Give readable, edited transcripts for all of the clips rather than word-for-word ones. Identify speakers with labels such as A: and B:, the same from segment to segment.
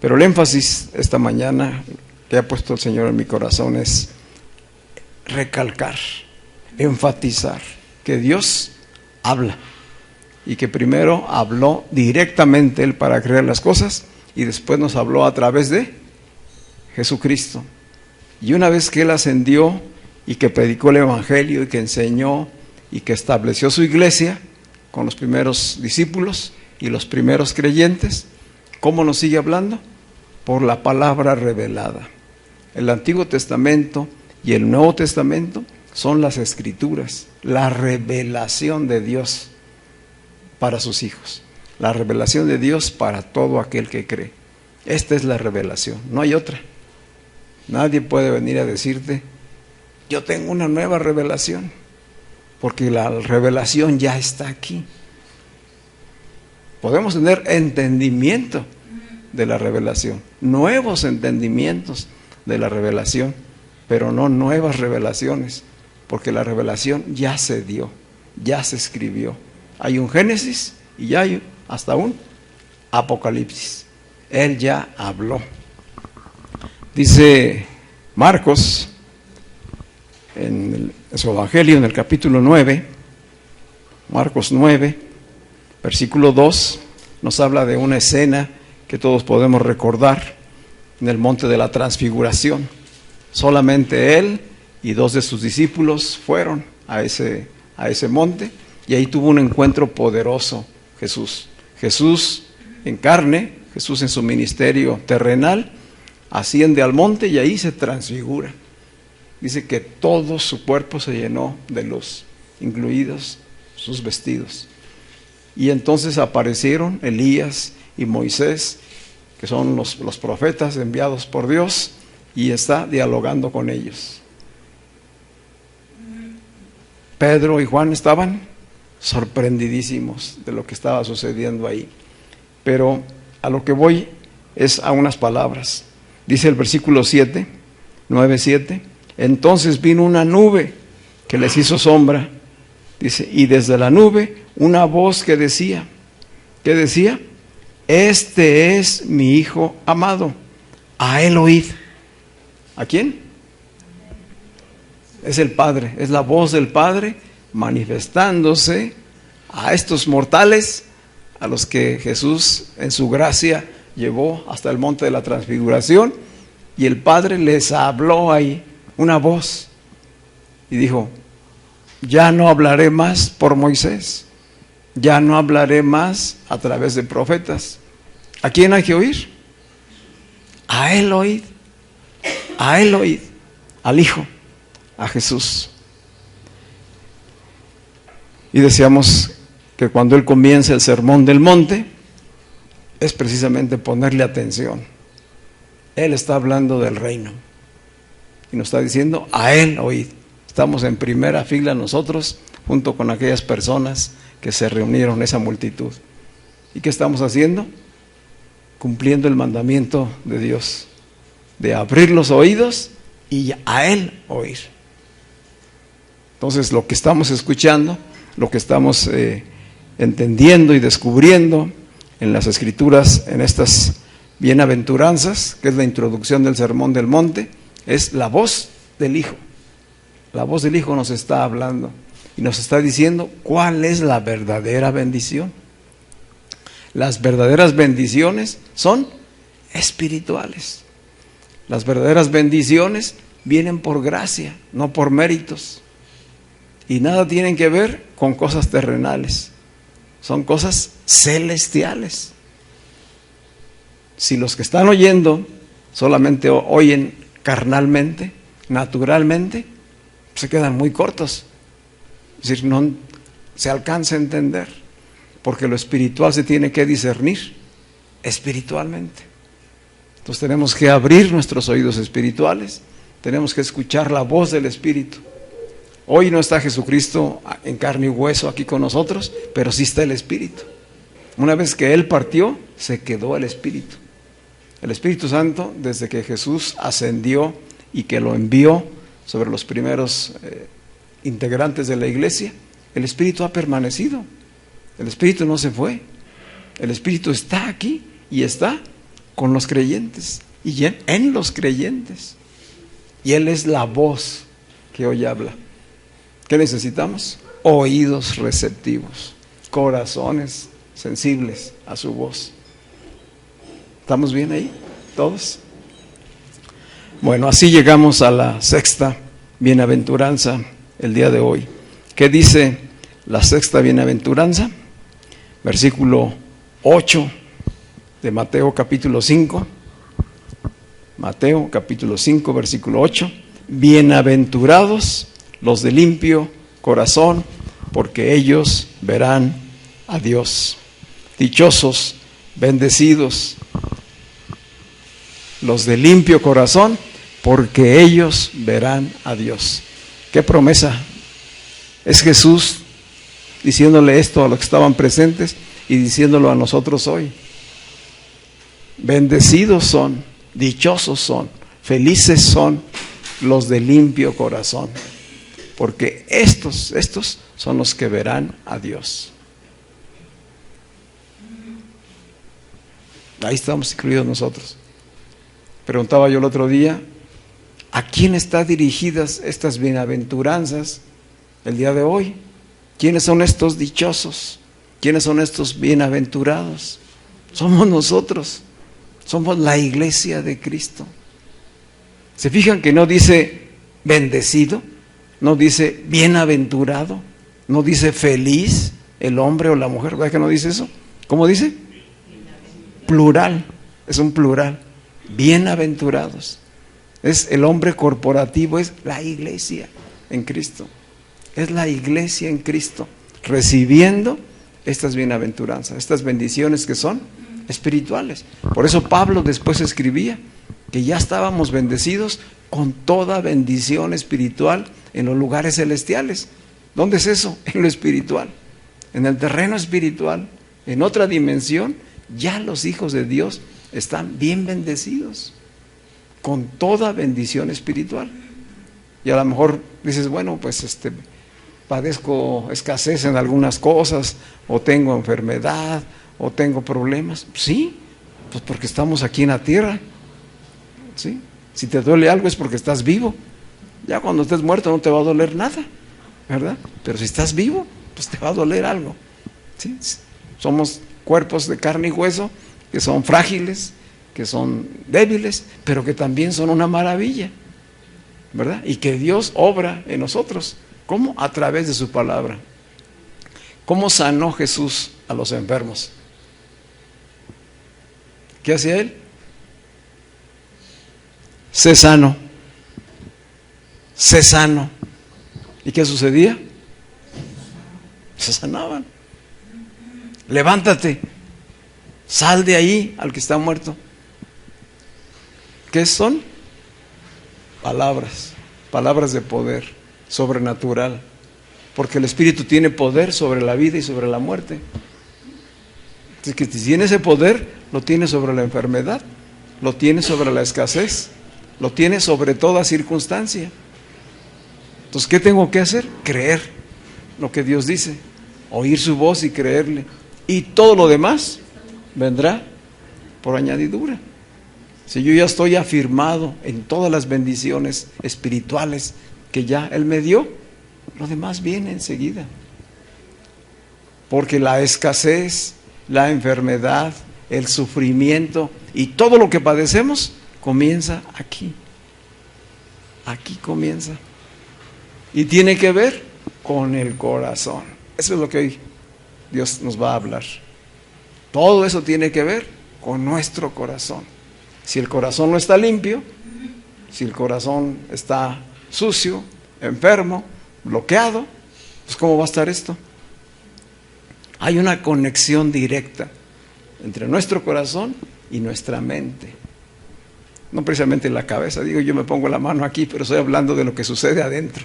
A: Pero el énfasis esta mañana que ha puesto el Señor en mi corazón es recalcar, enfatizar que Dios habla y que primero habló directamente Él para crear las cosas y después nos habló a través de Jesucristo. Y una vez que Él ascendió y que predicó el Evangelio y que enseñó y que estableció su iglesia con los primeros discípulos y los primeros creyentes, ¿cómo nos sigue hablando? Por la palabra revelada. El Antiguo Testamento y el Nuevo Testamento son las Escrituras, la revelación de Dios para sus hijos, la revelación de Dios para todo aquel que cree. Esta es la revelación, no hay otra. Nadie puede venir a decirte, yo tengo una nueva revelación, porque la revelación ya está aquí. Podemos tener entendimiento de la revelación, nuevos entendimientos de la revelación, pero no nuevas revelaciones, porque la revelación ya se dio, ya se escribió. Hay un Génesis y ya hay hasta un Apocalipsis. Él ya habló. Dice Marcos en su Evangelio, en el capítulo 9, Marcos 9, versículo 2, nos habla de una escena que todos podemos recordar en el monte de la transfiguración. Solamente Él y 2 de sus discípulos fueron a ese monte y ahí tuvo un encuentro poderoso Jesús. Jesús en carne, Jesús en su ministerio terrenal, asciende al monte y ahí se transfigura. Dice que todo su cuerpo se llenó de luz, incluidos sus vestidos. Y entonces aparecieron Elías y Moisés, que son los profetas enviados por Dios, y está dialogando con ellos. Pedro y Juan estaban sorprendidísimos de lo que estaba sucediendo ahí. Pero a lo que voy es a unas palabras. Dice el versículo 9:7, entonces vino una nube que les hizo sombra. Dice, y desde la nube una voz que decía, ¿qué decía? Este es mi Hijo amado, a Él oíd. ¿A quién? Es el Padre, es la voz del Padre manifestándose a estos mortales a los que Jesús en su gracia llevó hasta el monte de la transfiguración, y el Padre les habló ahí una voz y dijo, ya no hablaré más por Moisés, ya no hablaré más a través de profetas. ¿A quién hay que oír? A Él oíd, a Él oíd, al Hijo, a Jesús. Y decíamos que cuando Él comienza el sermón del monte, es precisamente ponerle atención. Él está hablando del reino y nos está diciendo, a Él oíd. Estamos en primera fila nosotros, junto con aquellas personas que se reunieron, esa multitud. ¿Y qué estamos haciendo? Cumpliendo el mandamiento de Dios, de abrir los oídos y a Él oír. Entonces, lo que estamos escuchando, lo que estamos entendiendo y descubriendo en las Escrituras, en estas bienaventuranzas, que es la introducción del Sermón del Monte, es la voz del Hijo. La voz del Hijo nos está hablando y nos está diciendo cuál es la verdadera bendición. Las verdaderas bendiciones son espirituales. Las verdaderas bendiciones vienen por gracia, no por méritos. Y nada tienen que ver con cosas terrenales. Son cosas celestiales. Si los que están oyendo solamente oyen carnalmente, naturalmente, se quedan muy cortos. Es decir, no se alcanza a entender, porque lo espiritual se tiene que discernir espiritualmente. Entonces tenemos que abrir nuestros oídos espirituales, tenemos que escuchar la voz del Espíritu, Hoy no está Jesucristo en carne y hueso aquí con nosotros, pero sí está el Espíritu. Una vez que Él partió, se quedó el Espíritu. El Espíritu Santo, desde que Jesús ascendió y que lo envió sobre los primeros integrantes de la iglesia, el Espíritu ha permanecido. El Espíritu no se fue. El Espíritu está aquí y está con los creyentes y en los creyentes. Y Él es la voz que hoy habla. ¿Qué necesitamos? Oídos receptivos, corazones sensibles a su voz. ¿Estamos bien ahí? ¿Todos? Bueno, así llegamos a la sexta bienaventuranza el día de hoy. ¿Qué dice la sexta bienaventuranza? Versículo 8 de Mateo capítulo 5. Mateo capítulo 5, versículo 8. Bienaventurados los de limpio corazón, porque ellos verán a Dios. Dichosos, bendecidos los de limpio corazón, porque ellos verán a Dios. ¿Qué promesa? Es Jesús diciéndole esto a los que estaban presentes y diciéndolo a nosotros hoy. Bendecidos son, dichosos son, felices son los de limpio corazón, porque estos son los que verán a Dios. Ahí estamos incluidos nosotros. Preguntaba yo el otro día, ¿a quién están dirigidas estas bienaventuranzas el día de hoy? ¿Quiénes son estos dichosos? ¿Quiénes son estos bienaventurados? Somos nosotros, somos la iglesia de Cristo. ¿Se fijan que no dice bendecido? No dice bienaventurado, no dice feliz el hombre o la mujer, ¿verdad que no dice eso? ¿Cómo dice? Plural, es un plural. Bienaventurados. Es el hombre corporativo, es la iglesia en Cristo. Es la iglesia en Cristo, recibiendo estas bienaventuranzas, estas bendiciones que son espirituales. Por eso Pablo después escribía que ya estábamos bendecidos con toda bendición espiritual en los lugares celestiales. ¿Dónde es eso? En lo espiritual, en el terreno espiritual, en otra dimensión. Ya los hijos de Dios están bien bendecidos con toda bendición espiritual. Y a lo mejor dices, bueno, pues padezco escasez en algunas cosas, o tengo enfermedad, o tengo problemas. Sí, pues porque estamos aquí en la tierra. ¿Sí? Si te duele algo es porque estás vivo. Ya cuando estés muerto no te va a doler nada, ¿verdad? Pero si estás vivo, pues te va a doler algo. ¿Sí? Somos cuerpos de carne y hueso que son frágiles, que son débiles, pero que también son una maravilla, ¿verdad? Y que Dios obra en nosotros. ¿Cómo? A través de su palabra. ¿Cómo sanó Jesús a los enfermos? ¿Qué hacía Él? Sé sano. Sé sano. ¿Y qué sucedía? Se sanaban. Levántate, sal de ahí al que está muerto. ¿Qué son? Palabras de poder sobrenatural, porque el Espíritu tiene poder sobre la vida y sobre la muerte. Así que si tiene ese poder, lo tiene sobre la enfermedad, lo tiene sobre la escasez, lo tiene sobre toda circunstancia. Entonces, ¿qué tengo que hacer? Creer lo que Dios dice, oír su voz y creerle. Y todo lo demás vendrá por añadidura. Si yo ya estoy afirmado en todas las bendiciones espirituales que ya Él me dio, lo demás viene enseguida. Porque la escasez, la enfermedad, el sufrimiento y todo lo que padecemos comienza aquí. Aquí comienza. Y tiene que ver con el corazón. Eso es lo que hoy Dios nos va a hablar. Todo eso tiene que ver con nuestro corazón. Si el corazón no está limpio, si el corazón está sucio, enfermo, bloqueado, pues ¿cómo va a estar esto? Hay una conexión directa entre nuestro corazón y nuestra mente. No precisamente en la cabeza, digo, yo me pongo la mano aquí, pero estoy hablando de lo que sucede adentro,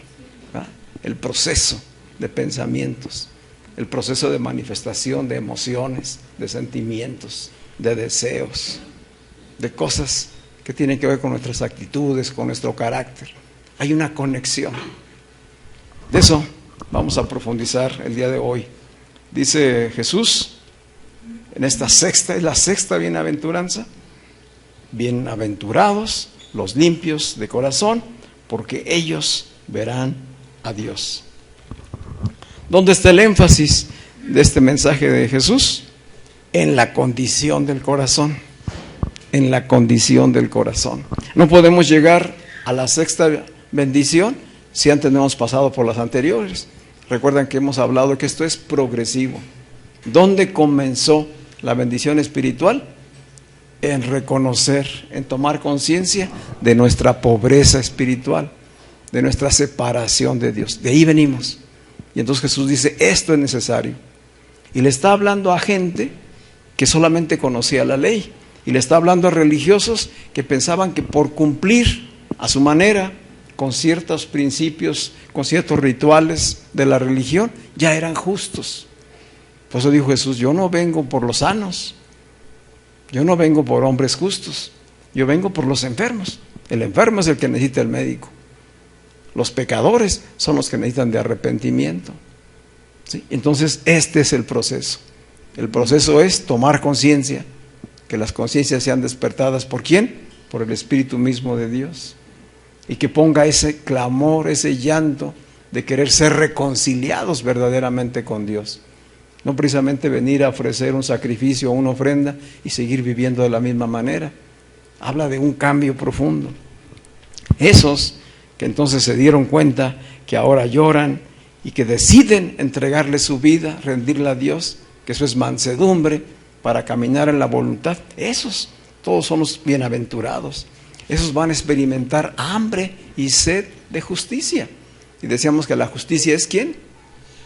A: ¿verdad? el proceso de pensamientos, el proceso de manifestación de emociones, de sentimientos, de deseos, de cosas que tienen que ver con nuestras actitudes, con nuestro carácter. Hay una conexión. De eso vamos a profundizar el día de hoy. Dice Jesús, en esta es la sexta bienaventuranza: bienaventurados los limpios de corazón, porque ellos verán a Dios. ¿Dónde está el énfasis de este mensaje de Jesús? En la condición del corazón. En la condición del corazón. No podemos llegar a la sexta bendición si antes no hemos pasado por las anteriores. Recuerdan que hemos hablado que esto es progresivo. ¿Dónde comenzó la bendición espiritual? En reconocer, en tomar conciencia de nuestra pobreza espiritual, de nuestra separación de Dios. De ahí venimos. Y entonces Jesús dice, esto es necesario. Y le está hablando a gente que solamente conocía la ley. Y le está hablando a religiosos que pensaban que por cumplir a su manera, con ciertos principios, con ciertos rituales de la religión, ya eran justos. Por eso dijo Jesús, yo no vengo por los sanos, yo no vengo por hombres justos, yo vengo por los enfermos. El enfermo es el que necesita el médico. Los pecadores son los que necesitan de arrepentimiento. ¿Sí? Entonces este es el proceso. El proceso es tomar conciencia, que las conciencias sean despertadas. ¿Por quién? Por el Espíritu mismo de Dios. Y que ponga ese clamor, ese llanto de querer ser reconciliados verdaderamente con Dios. No precisamente venir a ofrecer un sacrificio o una ofrenda y seguir viviendo de la misma manera. Habla de un cambio profundo. Esos que entonces se dieron cuenta que ahora lloran y que deciden entregarle su vida, rendirla a Dios, que eso es mansedumbre para caminar en la voluntad, esos todos son los bienaventurados. Esos van a experimentar hambre y sed de justicia. Y decíamos que la justicia es ¿quién?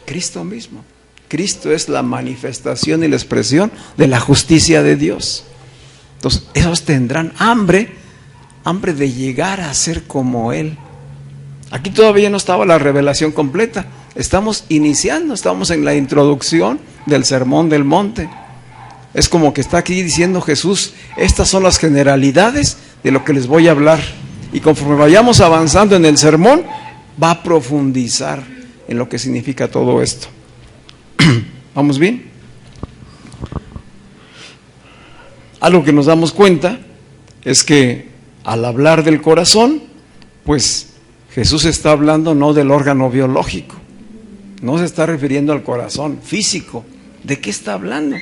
A: Cristo mismo. Cristo es la manifestación y la expresión de la justicia de Dios. Entonces, esos tendrán hambre de llegar a ser como Él. Aquí todavía no estaba la revelación completa. Estamos iniciando, estamos en la introducción del Sermón del Monte. Es como que está aquí diciendo Jesús, estas son las generalidades de lo que les voy a hablar. Y conforme vayamos avanzando en el sermón, va a profundizar en lo que significa todo esto. ¿Vamos bien? Algo que nos damos cuenta es que al hablar del corazón, pues Jesús está hablando no del órgano biológico, no se está refiriendo al corazón físico. ¿De qué está hablando?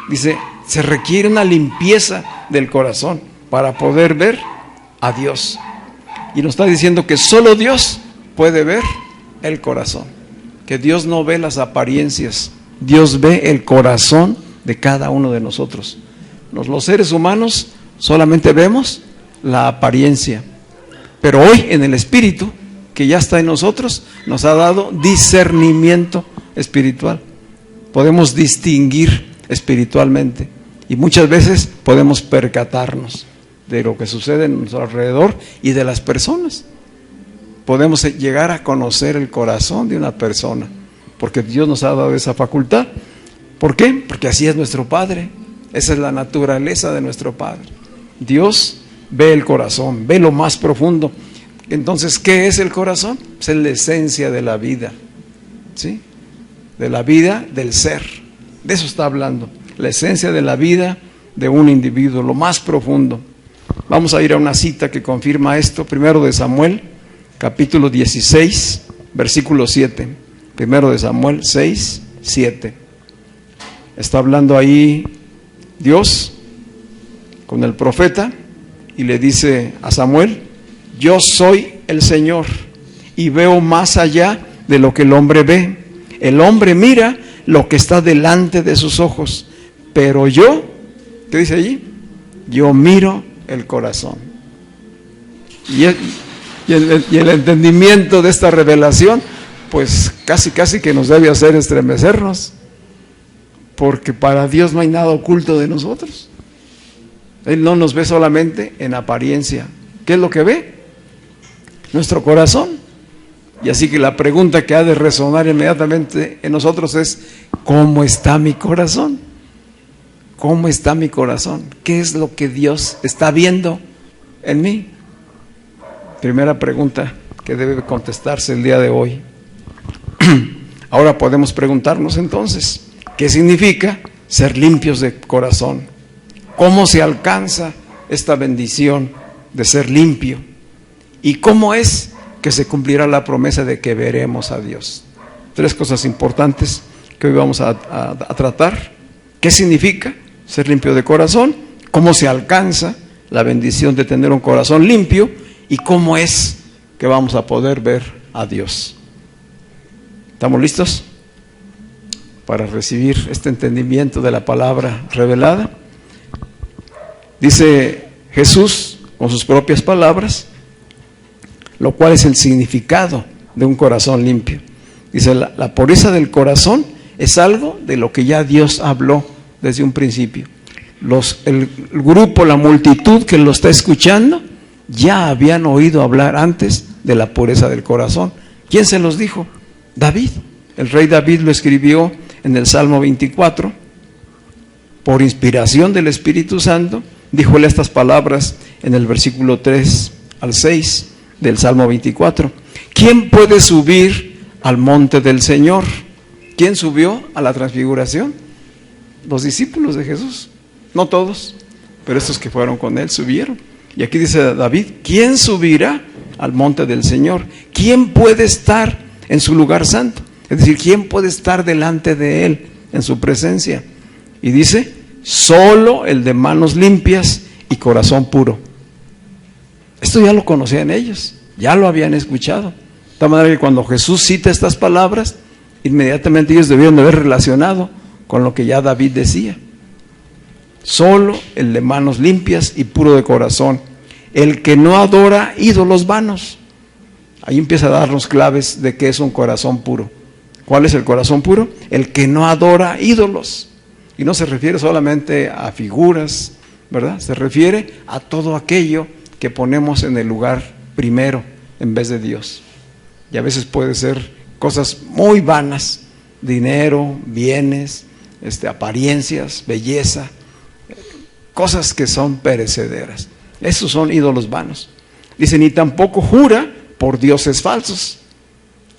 A: Dice, se requiere una limpieza del corazón para poder ver a Dios. Y nos está diciendo que solo Dios puede ver el corazón, que Dios no ve las apariencias, Dios ve el corazón de cada uno de nosotros. Los seres humanos solamente vemos la apariencia, pero hoy en el Espíritu que ya está en nosotros nos ha dado discernimiento espiritual. Podemos distinguir espiritualmente y muchas veces podemos percatarnos de lo que sucede en nuestro alrededor y de las personas. Podemos llegar a conocer el corazón de una persona porque Dios nos ha dado esa facultad. ¿Por qué? Porque así es nuestro Padre. Esa es la naturaleza de nuestro Padre. Dios ve el corazón, ve lo más profundo. Entonces, ¿qué es el corazón? Es la esencia de la vida, ¿sí? De la vida del ser. De eso está hablando. La esencia de la vida de un individuo, lo más profundo. Vamos a ir a una cita que confirma esto. Primero de Samuel, capítulo 16, versículo 7. Primero de Samuel 6, 7. Está hablando ahí Dios con el profeta y le dice a Samuel, yo soy el Señor y veo más allá de lo que el hombre ve. El hombre mira lo que está delante de sus ojos, pero yo, ¿qué dice allí? Yo miro el corazón. Y el entendimiento de esta revelación, pues casi que nos debe hacer estremecernos, porque para Dios no hay nada oculto de nosotros. Él no nos ve solamente en apariencia. ¿Qué es lo que ve? Nuestro corazón. Y así que la pregunta que ha de resonar inmediatamente en nosotros es: ¿cómo está mi corazón? ¿Cómo está mi corazón? ¿Qué es lo que Dios está viendo en mí? Primera pregunta que debe contestarse el día de hoy. Ahora podemos preguntarnos entonces, ¿qué significa ser limpios de corazón? ¿Cómo se alcanza esta bendición de ser limpio? ¿Y cómo es que se cumplirá la promesa de que veremos a Dios? Tres cosas importantes que hoy vamos a tratar. ¿Qué significa ser limpio de corazón? ¿Cómo se alcanza la bendición de tener un corazón limpio? ¿Y cómo es que vamos a poder ver a Dios? ¿Estamos listos para recibir este entendimiento de la palabra revelada? Dice Jesús con sus propias palabras, lo cual es el significado de un corazón limpio. Dice, la pureza del corazón es algo de lo que ya Dios habló desde un principio. El grupo, la multitud que lo está escuchando, ya habían oído hablar antes de la pureza del corazón. ¿Quién se los dijo? David. El rey David lo escribió en el Salmo 24. Por inspiración del Espíritu Santo, díjole estas palabras en el versículo 3 al 6 del Salmo 24. ¿Quién puede subir al monte del Señor? ¿Quién subió a la transfiguración? Los discípulos de Jesús. No todos, pero estos que fueron con él subieron. Y aquí dice David, ¿quién subirá al monte del Señor? ¿Quién puede estar en su lugar santo? Es decir, ¿quién puede estar delante de él en su presencia? Y dice, solo el de manos limpias y corazón puro. Esto ya lo conocían ellos, ya lo habían escuchado. De tal manera que cuando Jesús cita estas palabras, inmediatamente ellos debieron de haber relacionado con lo que ya David decía. Solo el de manos limpias y puro de corazón, el que no adora ídolos vanos. Ahí empieza a darnos claves de qué es un corazón puro. ¿Cuál es el corazón puro? El que no adora ídolos. Y no se refiere solamente a figuras, ¿verdad? Se refiere a todo aquello que ponemos en el lugar primero en vez de Dios. Y a veces puede ser cosas muy vanas, dinero, bienes, apariencias, belleza, cosas que son perecederas. Esos son ídolos vanos. Dice, ni tampoco jura por dioses falsos.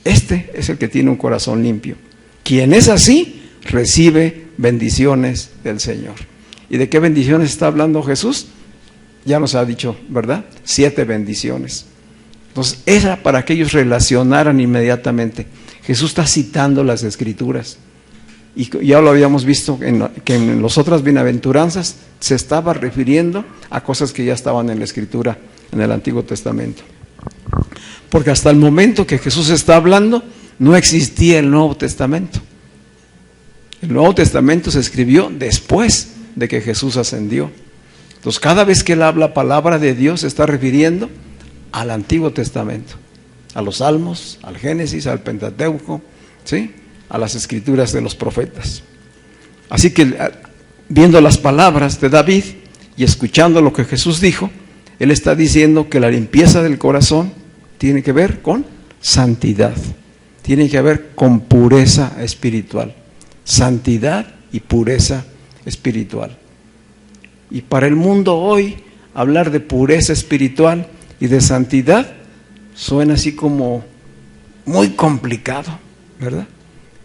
A: Este es el que tiene un corazón limpio. Quien es así, recibe bendiciones del Señor. ¿Y de qué bendiciones está hablando Jesús? Ya nos ha dicho, ¿verdad? 7 bendiciones. Entonces, era para que ellos relacionaran inmediatamente. Jesús está citando las Escrituras. Y ya lo habíamos visto que en las otras bienaventuranzas se estaba refiriendo a cosas que ya estaban en la Escritura, en el Antiguo Testamento. Porque hasta el momento que Jesús está hablando, no existía el Nuevo Testamento. El Nuevo Testamento se escribió después de que Jesús ascendió. Entonces, cada vez que él habla palabra de Dios, se está refiriendo al Antiguo Testamento, a los Salmos, al Génesis, al Pentateuco, ¿sí?, a las escrituras de los profetas. Así que, viendo las palabras de David y escuchando lo que Jesús dijo, él está diciendo que la limpieza del corazón tiene que ver con santidad, tiene que ver con pureza espiritual. Santidad y pureza espiritual. Y para el mundo hoy, hablar de pureza espiritual y de santidad suena así como muy complicado, ¿verdad?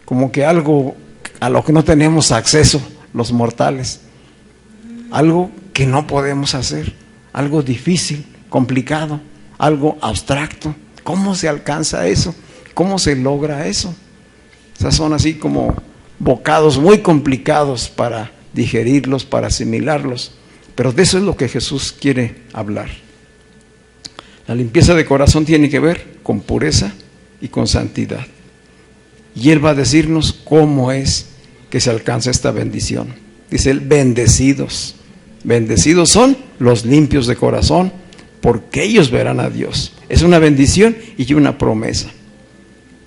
A: Como que algo a lo que no tenemos acceso los mortales, algo que no podemos hacer, algo difícil, complicado, algo abstracto. ¿Cómo se alcanza eso? ¿Cómo se logra eso? Esas son así como bocados muy complicados para digerirlos, para asimilarlos, pero de eso es lo que Jesús quiere hablar. La limpieza de corazón tiene que ver con pureza y con santidad. Y Él va a decirnos cómo es que se alcanza esta bendición. Dice Él, bendecidos. Bendecidos son los limpios de corazón, porque ellos verán a Dios. Es una bendición y una promesa.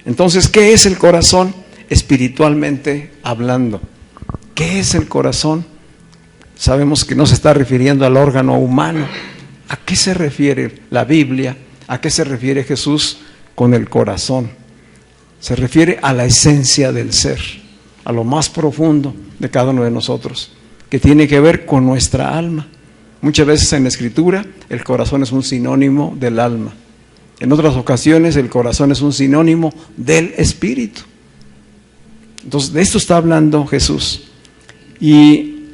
A: Entonces, ¿qué es el corazón espiritualmente hablando? ¿Qué es el corazón? Sabemos que no se está refiriendo al órgano humano. ¿A qué se refiere la Biblia? ¿A qué se refiere Jesús con el corazón. Se refiere a la esencia del ser, a lo más profundo de cada uno de nosotros, que tiene que ver con nuestra alma. Muchas veces en la Escritura el corazón es un sinónimo del alma. En otras ocasiones el corazón es un sinónimo del espíritu. Entonces de esto está hablando Jesús. Y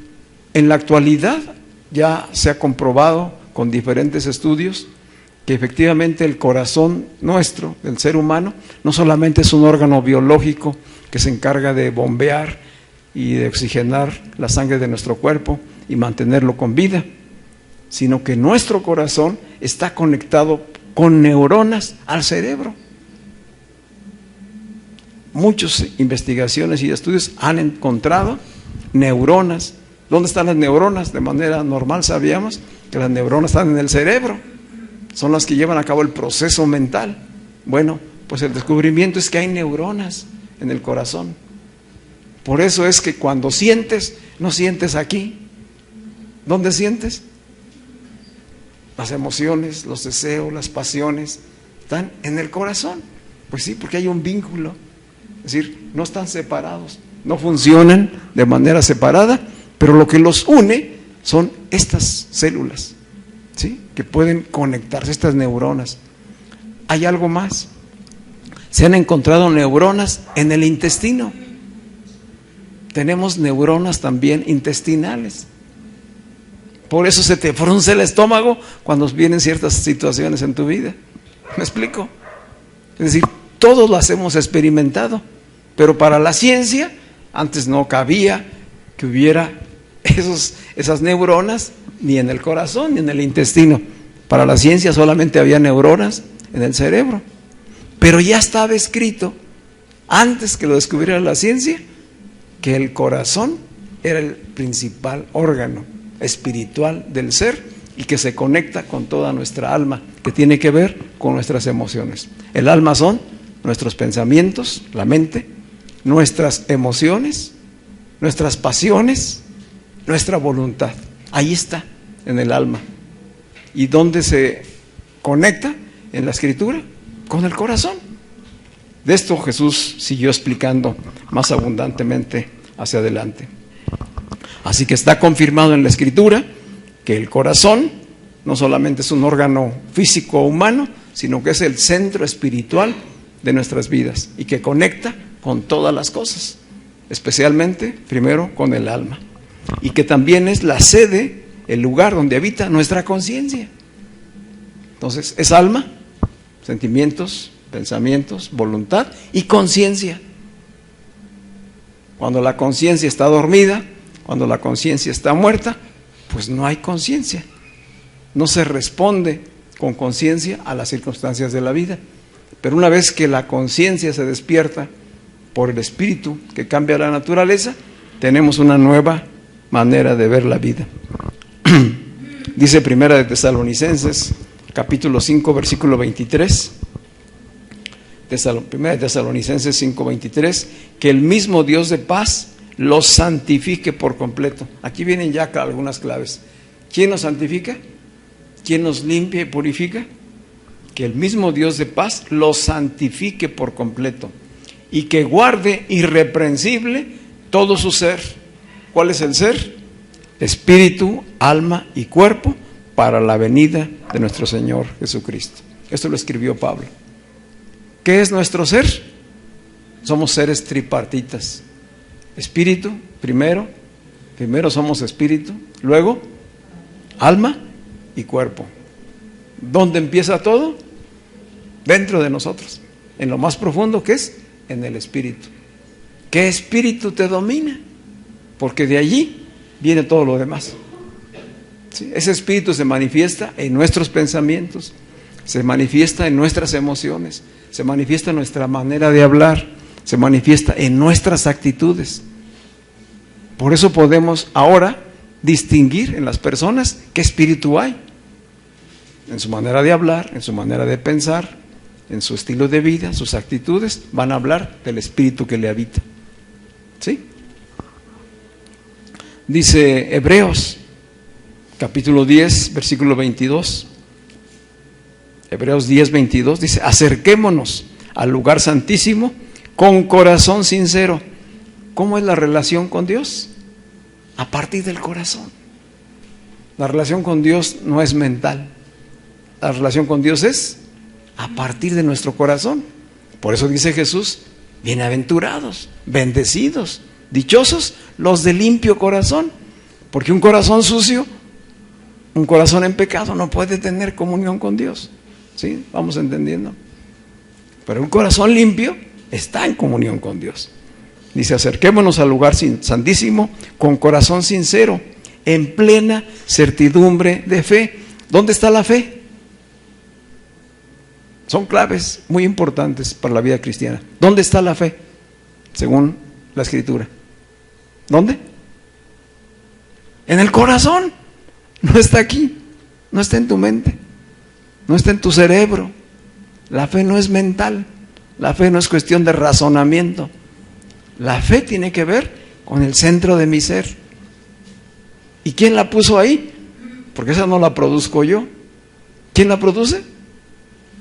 A: en la actualidad ya se ha comprobado con diferentes estudios que efectivamente el corazón nuestro, del ser humano, no solamente es un órgano biológico que se encarga de bombear y de oxigenar la sangre de nuestro cuerpo y mantenerlo con vida, sino que nuestro corazón está conectado con neuronas al cerebro. Muchas investigaciones y estudios han encontrado neuronas. ¿Dónde están las neuronas? De manera normal sabíamos que las neuronas están en el cerebro, son las que llevan a cabo el proceso mental. Bueno, pues el descubrimiento es que hay neuronas en el corazón. Por eso es que cuando sientes, no sientes aquí. ¿Dónde sientes? Las emociones, los deseos, las pasiones están en el corazón. Pues sí, porque hay un vínculo. Es decir, no están separados, no funcionan de manera separada, pero lo que los une son estas células, ¿sí?, que pueden conectarse, estas neuronas. Hay algo más. Se han encontrado neuronas en el intestino. Tenemos neuronas también intestinales. Por eso se te frunce el estómago cuando vienen ciertas situaciones en tu vida. ¿Me explico? Es decir, todos las hemos experimentado, pero para la ciencia antes no cabía que hubiera esas neuronas ni en el corazón ni en el intestino. Para la ciencia solamente había neuronas en el cerebro, pero ya estaba escrito antes que lo descubriera la ciencia que el corazón era el principal órgano espiritual del ser y que se conecta con toda nuestra alma, que tiene que ver con nuestras emociones. El alma son nuestros pensamientos, la mente, nuestras emociones, nuestras pasiones, nuestra voluntad. Ahí está, en el alma. ¿Y dónde se conecta? En la Escritura, con el corazón. De esto Jesús siguió explicando más abundantemente hacia adelante. Así que está confirmado en la Escritura que el corazón no solamente es un órgano físico humano, sino que es el centro espiritual de nuestras vidas y que conecta con todas las cosas, especialmente primero con el alma, y que también es la sede, el lugar donde habita nuestra conciencia. Entonces es alma, sentimientos, pensamientos, voluntad y conciencia. Cuando la conciencia está dormida, cuando la conciencia está muerta, pues no hay conciencia. No se responde con conciencia a las circunstancias de la vida. Pero una vez que la conciencia se despierta por el Espíritu que cambia la naturaleza, tenemos una nueva manera de ver la vida. Dice Primera de Tesalonicenses, capítulo 5, versículo 23. Primera de Tesalonicenses 5:23, que el mismo Dios de paz los santifique por completo. Aquí vienen ya algunas claves. ¿Quién nos santifica? ¿Quién nos limpia y purifica? Que el mismo Dios de paz los santifique por completo y que guarde irreprensible todo su ser. ¿Cuál es el ser? Espíritu, alma y cuerpo para la venida de nuestro Señor Jesucristo. Esto lo escribió Pablo. ¿Qué es nuestro ser? Somos seres tripartitas. Espíritu, primero somos espíritu, luego alma y cuerpo. ¿Dónde empieza todo? Dentro de nosotros, en lo más profundo, que es en el espíritu. ¿Qué espíritu te domina? Porque de allí viene todo lo demás. ¿Sí? Ese espíritu se manifiesta en nuestros pensamientos, se manifiesta en nuestras emociones, se manifiesta en nuestra manera de hablar, se manifiesta en nuestras actitudes. Por eso podemos ahora distinguir en las personas qué espíritu hay, en su manera de hablar, en su manera de pensar, en su estilo de vida, sus actitudes, van a hablar del espíritu que le habita. ¿Sí? Dice Hebreos, capítulo 10, versículo 22. Hebreos 10:22 dice: acerquémonos al lugar santísimo con corazón sincero. ¿Cómo es la relación con Dios? A partir del corazón. La relación con Dios no es mental. La relación con Dios es a partir de nuestro corazón. Por eso dice Jesús: bienaventurados, bendecidos, dichosos los de limpio corazón. Porque un corazón sucio, un corazón en pecado, no puede tener comunión con Dios. ¿Sí? Vamos entendiendo. Pero un corazón limpio está en comunión con Dios. Dice: acerquémonos al lugar santísimo con corazón sincero, en plena certidumbre de fe. ¿Dónde está la fe? Son claves muy importantes para la vida cristiana. ¿Dónde está la fe? Según la Escritura. ¿Dónde? En el corazón. No está aquí, no está en tu mente, no está en tu cerebro. La fe no es mental, la fe no es cuestión de razonamiento. La fe tiene que ver con el centro de mi ser. ¿Y quién la puso ahí? Porque esa no la produzco yo. ¿Quién la produce?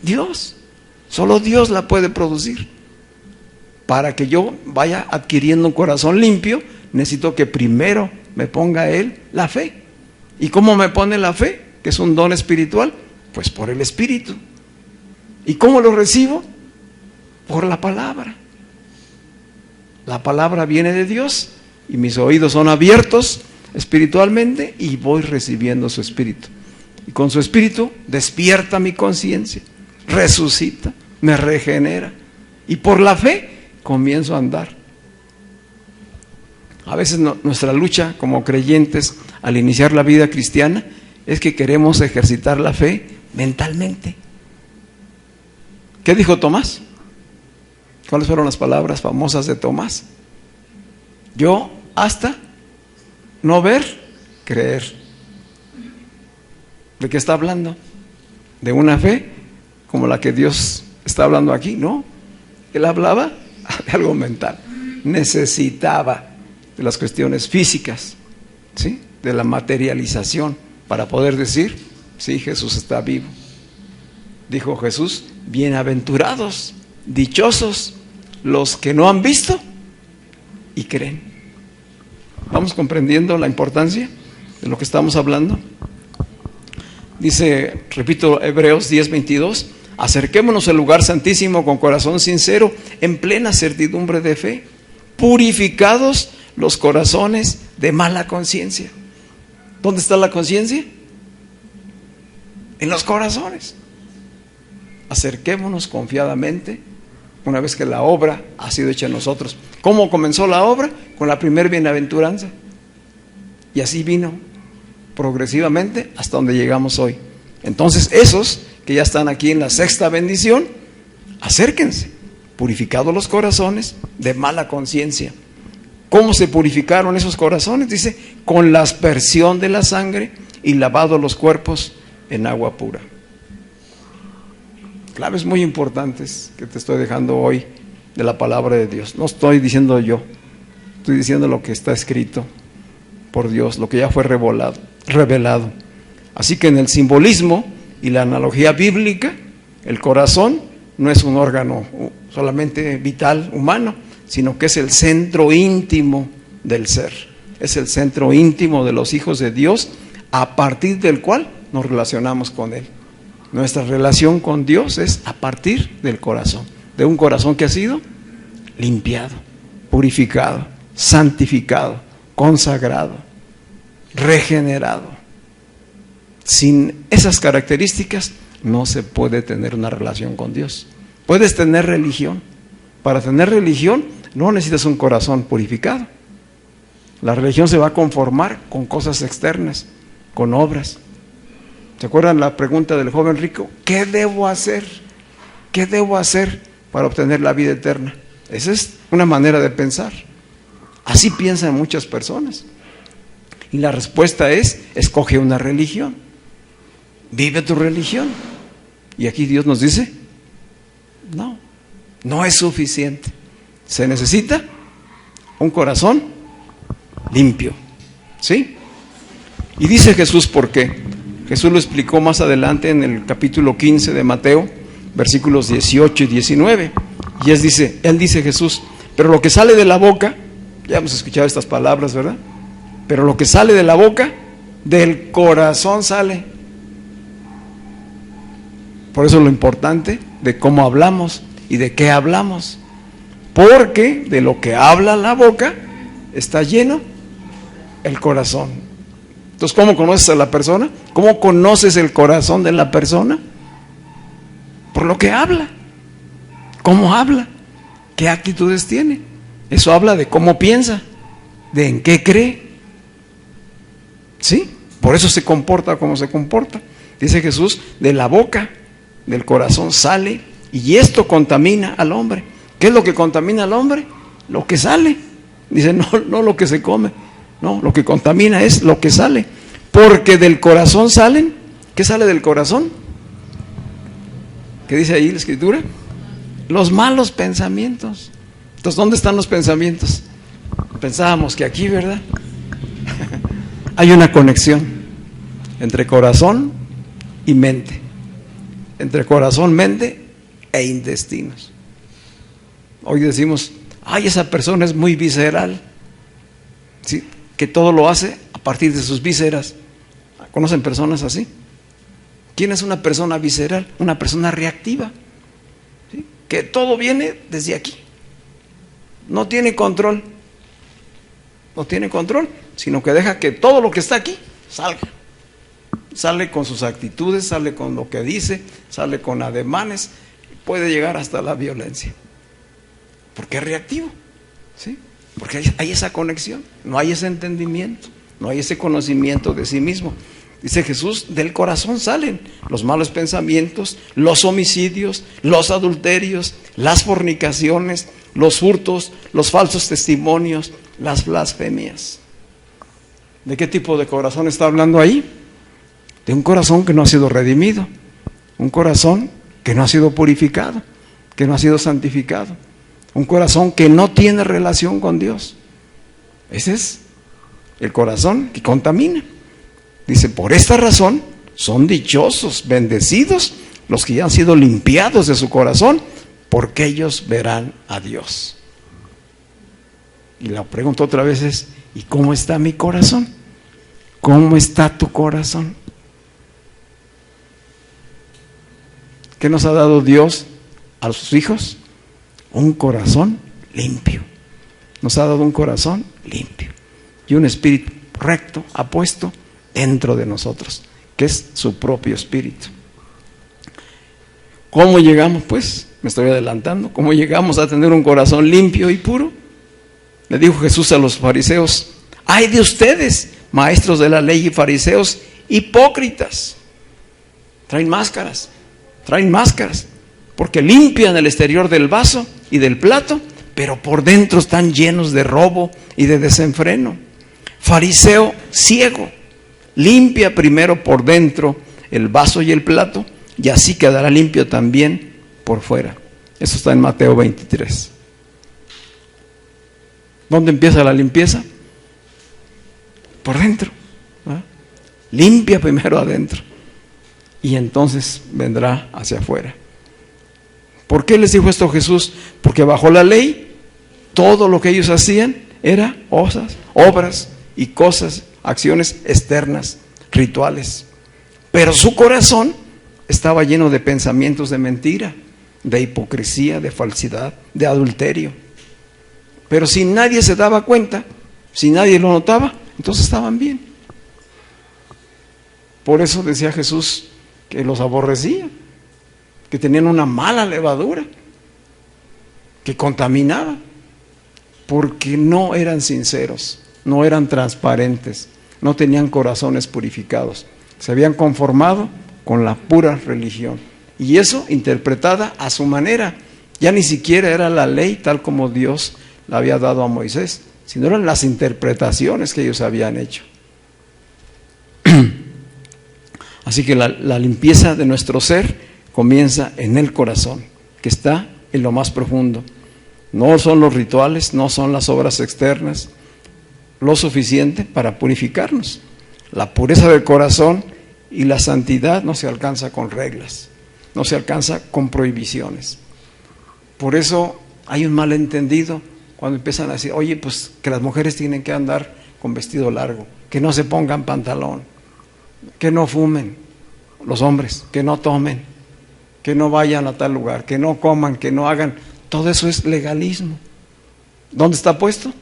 A: Dios. Solo Dios la puede producir. Para que yo vaya adquiriendo un corazón limpio, necesito que primero me ponga Él la fe. ¿Y cómo me pone la fe? Que es un don espiritual. Pues por el Espíritu. ¿Y cómo lo recibo? Por la palabra. La palabra viene de Dios y mis oídos son abiertos espiritualmente y voy recibiendo su Espíritu. Y con su Espíritu despierta mi conciencia, resucita, me regenera. Y por la fe comienzo a andar. A veces nuestra lucha como creyentes al iniciar la vida cristiana es que queremos ejercitar la fe mentalmente. ¿Qué dijo Tomás? ¿Cuáles fueron las palabras famosas de Tomás? Yo hasta no ver, creer. ¿De qué está hablando? ¿De una fe como la que Dios está hablando aquí? No, él hablaba de algo mental. Necesitaba de las cuestiones físicas, ¿sí? De la materialización para poder decir: sí, Jesús está vivo. Dijo Jesús: bienaventurados, dichosos los que no han visto y creen. ¿Vamos comprendiendo la importancia de lo que estamos hablando? Dice, repito, Hebreos 10:22: acerquémonos al lugar santísimo con corazón sincero, en plena certidumbre de fe, purificados los corazones de mala conciencia. ¿Dónde está la conciencia? En los corazones. Acerquémonos confiadamente una vez que la obra ha sido hecha en nosotros. ¿Cómo comenzó la obra? Con la primer bienaventuranza. Y así vino progresivamente hasta donde llegamos hoy. Entonces esos que ya están aquí en la sexta bendición, acérquense, purificados los corazones de mala conciencia. ¿Cómo se purificaron esos corazones? Dice: con la aspersión de la sangre y lavados los cuerpos en agua pura. Claves muy importantes que te estoy dejando hoy de la palabra de Dios. No estoy diciendo yo, estoy diciendo lo que está escrito por Dios, lo que ya fue revelado. Así que en el simbolismo y la analogía bíblica, el corazón no es un órgano solamente vital humano, sino que es el centro íntimo del ser. Es el centro íntimo de los hijos de Dios, a partir del cual nos relacionamos con Él. Nuestra relación con Dios es a partir del corazón, de un corazón que ha sido limpiado, purificado, santificado, consagrado, regenerado. Sin esas características no se puede tener una relación con Dios. Puedes tener religión. Para tener religión no necesitas un corazón purificado. La religión se va a conformar con cosas externas, con obras. ¿Se acuerdan la pregunta del joven rico? ¿Qué debo hacer? ¿Qué debo hacer para obtener la vida eterna? Esa es una manera de pensar. Así piensan muchas personas. Y la respuesta es: escoge una religión. Vive tu religión. Y aquí Dios nos dice: no, no es suficiente. Se necesita un corazón limpio. ¿Sí? Y dice Jesús, ¿por qué? Jesús lo explicó más adelante en el capítulo 15 de Mateo, versículos 18 y 19. Y él dice Jesús, pero lo que sale de la boca, ya hemos escuchado estas palabras, ¿verdad? Pero lo que sale de la boca, del corazón sale. Por eso lo importante de cómo hablamos y de qué hablamos. Porque de lo que habla la boca está lleno el corazón. Entonces, ¿cómo conoces a la persona? ¿Cómo conoces el corazón de la persona? Por lo que habla. ¿Cómo habla? ¿Qué actitudes tiene? Eso habla de cómo piensa, de en qué cree. ¿Sí? Por eso se comporta como se comporta. Dice Jesús, de la boca, del corazón sale, y esto contamina al hombre. ¿Qué es lo que contamina al hombre? Lo que sale. Dice, no lo que se come. No, lo que contamina es lo que sale. Porque del corazón salen. ¿Qué sale del corazón? ¿Qué dice ahí la Escritura? Los malos pensamientos. Entonces, ¿dónde están los pensamientos? Pensábamos que aquí, ¿verdad? Hay una conexión entre corazón y mente. Entre corazón, mente e intestinos. Hoy decimos, ay, esa persona es muy visceral. ¿Sí? Que todo lo hace a partir de sus vísceras. ¿Conocen personas así? ¿Quién es una persona visceral? Una persona reactiva. ¿Sí? Que todo viene desde aquí. No tiene control. No tiene control, sino que deja que todo lo que está aquí salga. Sale con sus actitudes, sale con lo que dice, sale con ademanes, puede llegar hasta la violencia. Porque es reactivo, ¿sí? Porque hay esa conexión, no hay ese entendimiento, no hay ese conocimiento de sí mismo. Dice Jesús, del corazón salen los malos pensamientos, los homicidios, los adulterios, las fornicaciones, los hurtos, los falsos testimonios, las blasfemias. ¿De qué tipo de corazón está hablando ahí? De un corazón que no ha sido redimido, un corazón que no ha sido purificado, que no ha sido santificado, un corazón que no tiene relación con Dios. Ese es el corazón que contamina. Dice, por esta razón son dichosos, bendecidos los que ya han sido limpiados de su corazón, porque ellos verán a Dios. Y la pregunta otra vez es, ¿y cómo está mi corazón? ¿Cómo está tu corazón? ¿Qué nos ha dado Dios a sus hijos? Un corazón limpio. Nos ha dado un corazón limpio. Y un espíritu recto ha puesto dentro de nosotros, que es su propio espíritu. ¿Cómo llegamos, pues? Me estoy adelantando. ¿Cómo llegamos a tener un corazón limpio y puro? Le dijo Jesús a los fariseos, ¡ay de ustedes, maestros de la ley y fariseos, hipócritas! Traen máscaras, porque limpian el exterior del vaso y del plato, pero por dentro están llenos de robo y de desenfreno. Fariseo ciego, limpia primero por dentro el vaso y el plato, y así quedará limpio también por fuera. Eso está en Mateo 23. ¿Dónde empieza la limpieza? Por dentro, ¿verdad? Limpia primero adentro y entonces vendrá hacia afuera. ¿Por qué les dijo esto Jesús? Porque bajo la ley todo lo que ellos hacían era obras y cosas, acciones externas, rituales. Pero su corazón estaba lleno de pensamientos de mentira, de hipocresía, de falsedad, de adulterio. Pero si nadie se daba cuenta, si nadie lo notaba, entonces estaban bien. Por eso decía Jesús que los aborrecía, que tenían una mala levadura, que contaminaba, porque no eran sinceros, no eran transparentes, no tenían corazones purificados, se habían conformado con la pura religión, y eso interpretada a su manera. Ya ni siquiera era la ley tal como Dios la había dado a Moisés, sino eran las interpretaciones que ellos habían hecho. Así que la limpieza de nuestro ser comienza en el corazón, que está en lo más profundo. No son los rituales, no son las obras externas lo suficiente para purificarnos. La pureza del corazón Y la santidad no se alcanza con reglas, no se alcanza con prohibiciones. Por eso hay un malentendido cuando empiezan a decir, oye, pues que las mujeres tienen que andar con vestido largo, que no se pongan pantalón, que no fumen los hombres, que no tomen, que no vayan a tal lugar, que no coman, que no hagan. Todo eso es legalismo. ¿Dónde está puesto?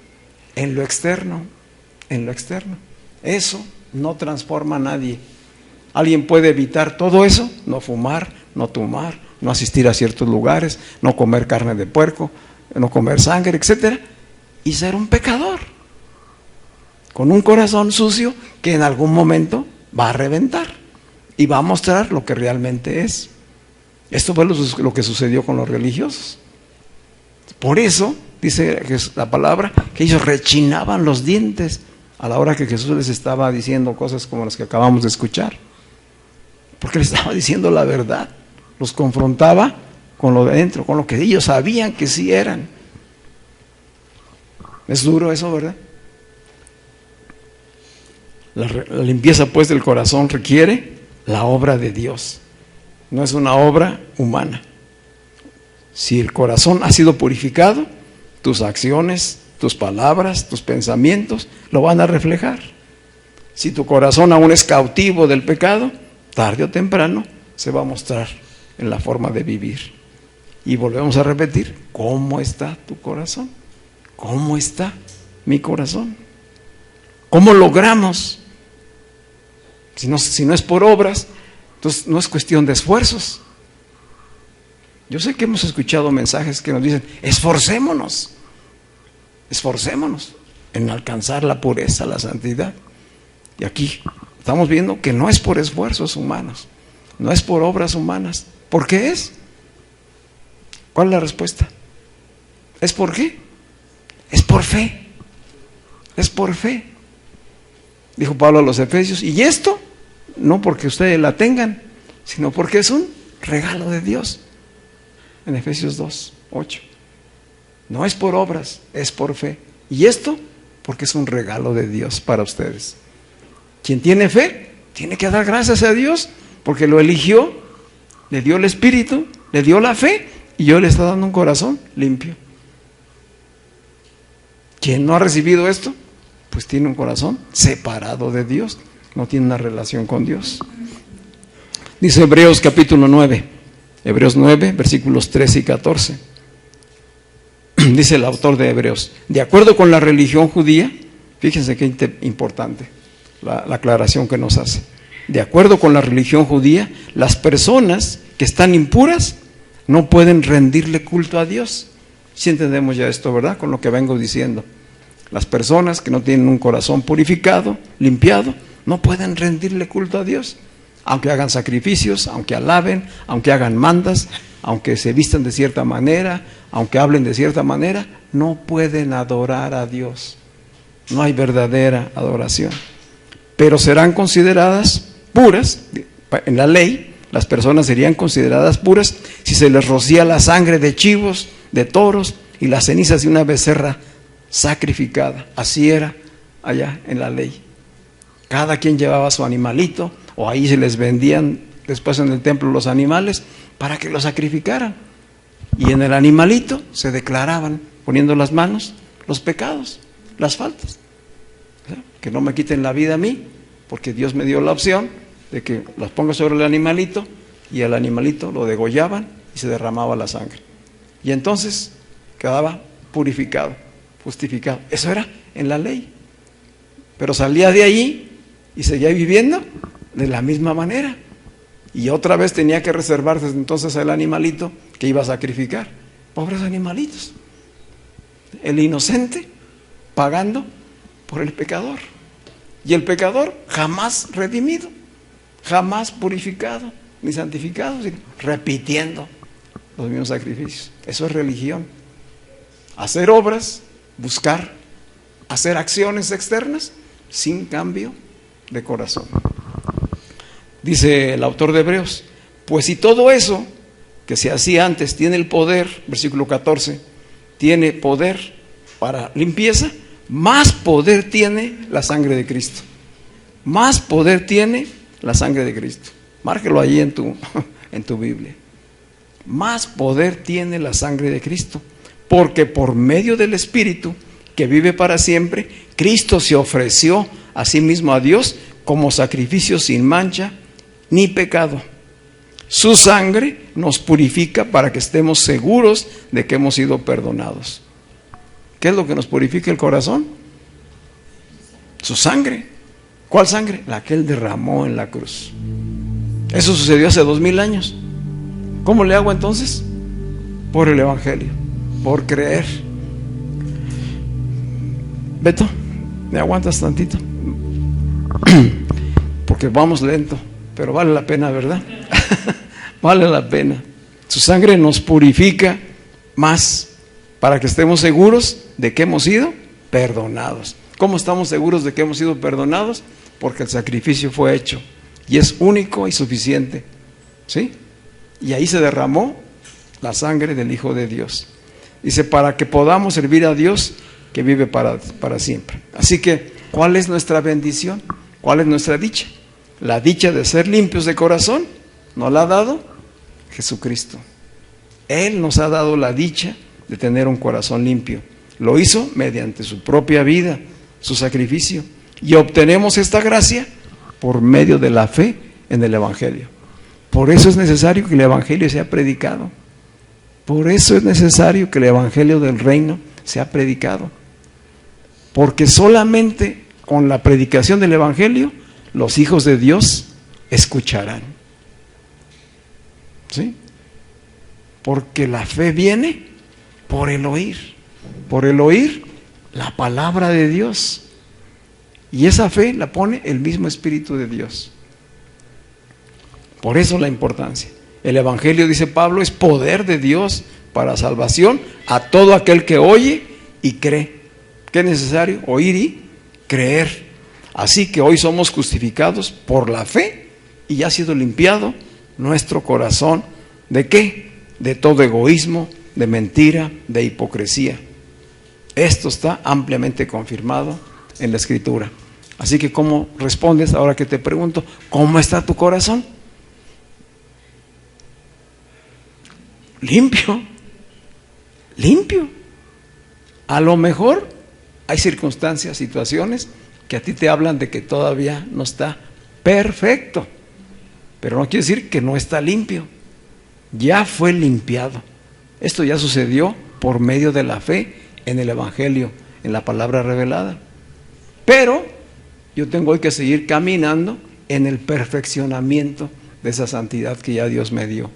A: En lo externo, en lo externo. Eso no transforma a nadie. ¿Alguien puede evitar todo eso? No fumar, no tomar, no asistir a ciertos lugares, no comer carne de puerco, no comer sangre, etcétera, y ser un pecador con un corazón sucio que en algún momento va a reventar y va a mostrar lo que realmente es. Esto fue lo que sucedió con los religiosos. Por eso dice la palabra que ellos rechinaban los dientes a la hora que Jesús les estaba diciendo cosas como las que acabamos de escuchar, porque les estaba diciendo la verdad, los confrontaba con lo de dentro, con lo que ellos sabían que sí eran. Es duro eso, ¿verdad? La limpieza pues del corazón requiere la obra de Dios, no es una obra humana. Si el corazón ha sido purificado, tus acciones, tus palabras, tus pensamientos lo van a reflejar. Si tu corazón aún es cautivo del pecado, tarde o temprano se va a mostrar en la forma de vivir. Y volvemos a repetir, ¿cómo está tu corazón? ¿Cómo está mi corazón? ¿Cómo logramos? Si no es por obras, entonces no es cuestión de esfuerzos. Yo sé que hemos escuchado mensajes que nos dicen, esforcémonos en alcanzar la pureza, la santidad. Y aquí estamos viendo que no es por esfuerzos humanos, no es por obras humanas. ¿Por qué es? ¿Cuál es la respuesta? ¿Es por qué? Es por fe. Es por fe. Dijo Pablo a los Efesios, y esto no porque ustedes la tengan, sino porque es un regalo de Dios. En Efesios 2:8. No es por obras, es por fe. Y esto porque es un regalo de Dios para ustedes. Quien tiene fe, tiene que dar gracias a Dios, porque lo eligió, le dio el Espíritu, le dio la fe, y Dios le está dando un corazón limpio. Quien no ha recibido esto, pues tiene un corazón separado de Dios, no tiene una relación con Dios. Dice Hebreos capítulo 9, Hebreos 9, versículos 13 y 14. Dice el autor de Hebreos, de acuerdo con la religión judía, fíjense qué importante la aclaración que nos hace. De acuerdo con la religión judía, las personas que están impuras no pueden rendirle culto a Dios. Si entendemos ya esto, ¿verdad? Con lo que vengo diciendo. Las personas que no tienen un corazón purificado, limpiado, no pueden rendirle culto a Dios. Aunque hagan sacrificios, aunque alaben, aunque hagan mandas, aunque se vistan de cierta manera, aunque hablen de cierta manera, no pueden adorar a Dios. No hay verdadera adoración. Pero serán consideradas puras, en la ley, las personas serían consideradas puras si se les rocía la sangre de chivos, de toros y las cenizas de una becerra sacrificada. Así era allá en la ley. Cada quien llevaba su animalito, o ahí se les vendían después en el templo los animales para que los sacrificaran. Y en el animalito se declaraban, poniendo las manos, los pecados, las faltas. Que no me quiten la vida a mí, porque Dios me dio la opción de que las ponga sobre el animalito, y el animalito lo degollaban y se derramaba la sangre. Y entonces quedaba purificado, justificado. Eso era en la ley. Pero salía de allí y seguía viviendo de la misma manera. Y otra vez tenía que reservarse entonces el animalito que iba a sacrificar. Pobres animalitos. El inocente pagando por el pecador. Y el pecador jamás redimido, jamás purificado, ni santificado, sino repitiendo los mismos sacrificios. Eso es religión. Hacer obras, buscar, hacer acciones externas sin cambio de corazón. Dice el autor de Hebreos, pues si todo eso que se hacía antes tiene el poder, versículo 14, tiene poder para limpieza, más poder tiene la sangre de Cristo. Más poder tiene la sangre de Cristo. Márquelo allí en tu Biblia. Más poder tiene la sangre de Cristo, porque por medio del Espíritu que vive para siempre, Cristo se ofreció a sí mismo a Dios como sacrificio sin mancha ni pecado. Su sangre nos purifica para que estemos seguros de que hemos sido perdonados. ¿Qué es lo que nos purifica el corazón? Su sangre. ¿Cuál sangre? La que Él derramó en la cruz. Eso sucedió hace 2000 años. ¿Cómo le hago entonces? Por el Evangelio, por creer. Beto, ¿me aguantas tantito? Porque vamos lento, pero vale la pena, ¿verdad? Vale la pena. Su sangre nos purifica más para que estemos seguros de que hemos sido perdonados. ¿Cómo estamos seguros de que hemos sido perdonados? Porque el sacrificio fue hecho y es único y suficiente, ¿sí? Y ahí se derramó la sangre del Hijo de Dios. Dice, para que podamos servir a Dios que vive para siempre. Así que, ¿cuál es nuestra bendición? ¿Cuál es nuestra dicha? La dicha de ser limpios de corazón nos la ha dado Jesucristo. Él nos ha dado la dicha de tener un corazón limpio. Lo hizo mediante su propia vida, su sacrificio. Y obtenemos esta gracia por medio de la fe en el Evangelio. Por eso es necesario que el Evangelio sea predicado. Por eso es necesario que el Evangelio del reino sea predicado. Porque solamente con la predicación del Evangelio los hijos de Dios escucharán. ¿Sí? Porque la fe viene por el oír. Por el oír la palabra de Dios. Y esa fe la pone el mismo Espíritu de Dios. Por eso la importancia. El Evangelio, dice Pablo, es poder de Dios para salvación a todo aquel que oye y cree. ¿Qué es necesario? Oír y creer. Así que hoy somos justificados por la fe y ya ha sido limpiado nuestro corazón. ¿De qué? De todo egoísmo, de mentira, de hipocresía. Esto está ampliamente confirmado en la Escritura. Así que, ¿cómo respondes ahora que te pregunto? ¿Cómo está tu corazón? Limpio. Limpio. A lo mejor hay circunstancias, situaciones que a ti te hablan de que todavía no está perfecto. Pero no quiere decir que no está limpio. Ya fue limpiado. Esto ya sucedió por medio de la fe en el Evangelio, en la palabra revelada. Pero yo tengo hoy que seguir caminando en el perfeccionamiento de esa santidad que ya Dios me dio.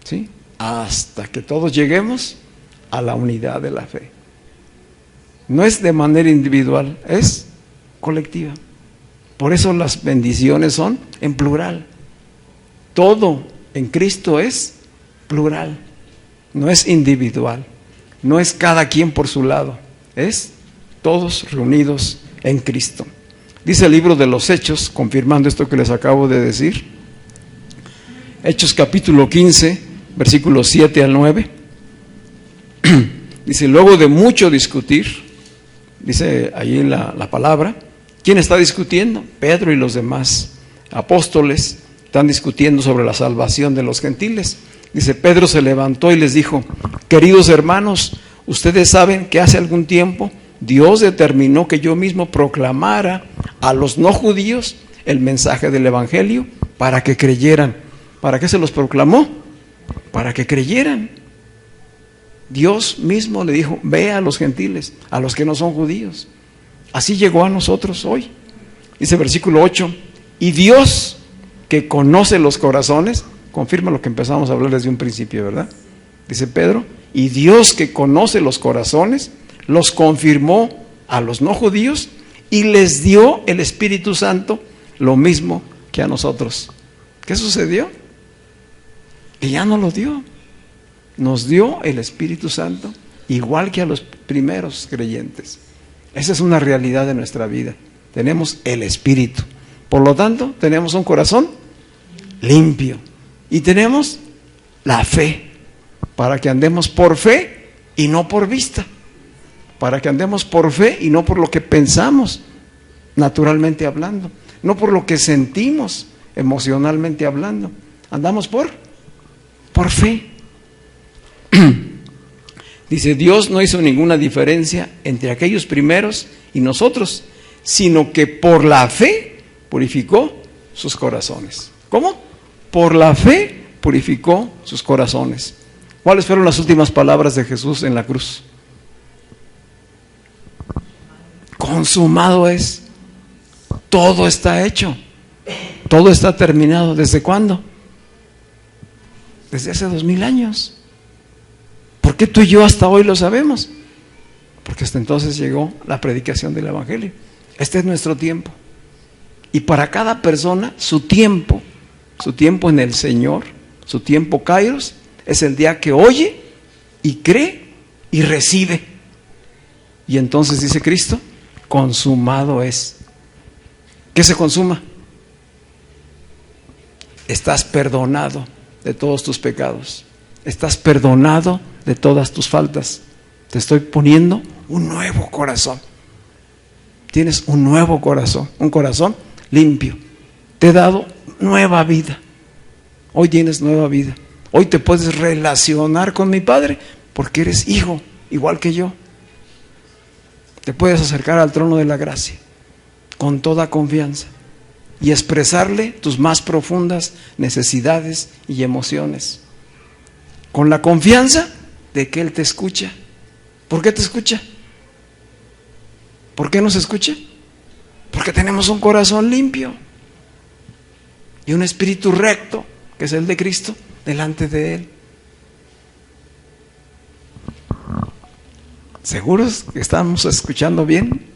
A: ¿Sí? Hasta que todos lleguemos a la unidad de la fe. No es de manera individual, es colectiva. Por eso las bendiciones son en plural. Todo en Cristo es plural. No es individual. No es cada quien por su lado. Es todos reunidos en Cristo. Dice el libro de los Hechos, confirmando esto que les acabo de decir. Hechos capítulo 15, versículos 7 al 9. Dice, luego de mucho discutir, dice allí la palabra, ¿quién está discutiendo? Pedro y los demás apóstoles están discutiendo sobre la salvación de los gentiles. Dice, Pedro se levantó y les dijo, queridos hermanos, ustedes saben que hace algún tiempo Dios determinó que yo mismo proclamara a los no judíos el mensaje del Evangelio para que creyeran. ¿Para qué se los proclamó? Para que creyeran. Dios mismo le dijo, ve a los gentiles, a los que no son judíos. Así llegó a nosotros hoy. Dice versículo 8, y Dios que conoce los corazones, confirma lo que empezamos a hablar desde un principio, ¿verdad? Dice Pedro, y Dios que conoce los corazones, los confirmó a los no judíos y les dio el Espíritu Santo, lo mismo que a nosotros. ¿Qué sucedió? Que ya no lo dio. Nos dio el Espíritu Santo igual que a los primeros creyentes. Esa es una realidad de nuestra vida. Tenemos el Espíritu. Por lo tanto, tenemos un corazón limpio. Y tenemos la fe. Para que andemos por fe y no por vista. Para que andemos por fe y no por lo que pensamos, naturalmente hablando. no por lo que sentimos emocionalmente hablando. Andamos por fe. Dice, Dios no hizo ninguna diferencia entre aquellos primeros y nosotros, sino que por la fe purificó sus corazones. ¿Cómo? Por la fe purificó sus corazones. ¿Cuáles fueron las últimas palabras de Jesús en la cruz? Consumado es. Todo está hecho. Todo está terminado. ¿Desde cuándo? Desde hace 2000 años. ¿Por qué tú y yo hasta hoy lo sabemos? Porque hasta entonces llegó la predicación del Evangelio. Este es nuestro tiempo. Y para cada persona, su tiempo en el Señor, su tiempo Kairos, es el día que oye y cree y recibe. Y entonces dice Cristo, consumado es. ¿Qué se consuma? Estás perdonado de todos tus pecados. Estás perdonado de todas tus faltas. Te estoy poniendo un nuevo corazón. Tienes un nuevo corazón, un corazón limpio. Te he dado nueva vida. Hoy tienes nueva vida. Hoy te puedes relacionar con mi Padre porque eres hijo, igual que yo. Te puedes acercar al trono de la gracia con toda confianza y expresarle tus más profundas necesidades y emociones, con la confianza de que Él te escucha. ¿Por qué te escucha? ¿Por qué nos escucha? Porque tenemos un corazón limpio y un espíritu recto, que es el de Cristo, delante de Él. ¿Seguros que estamos escuchando bien?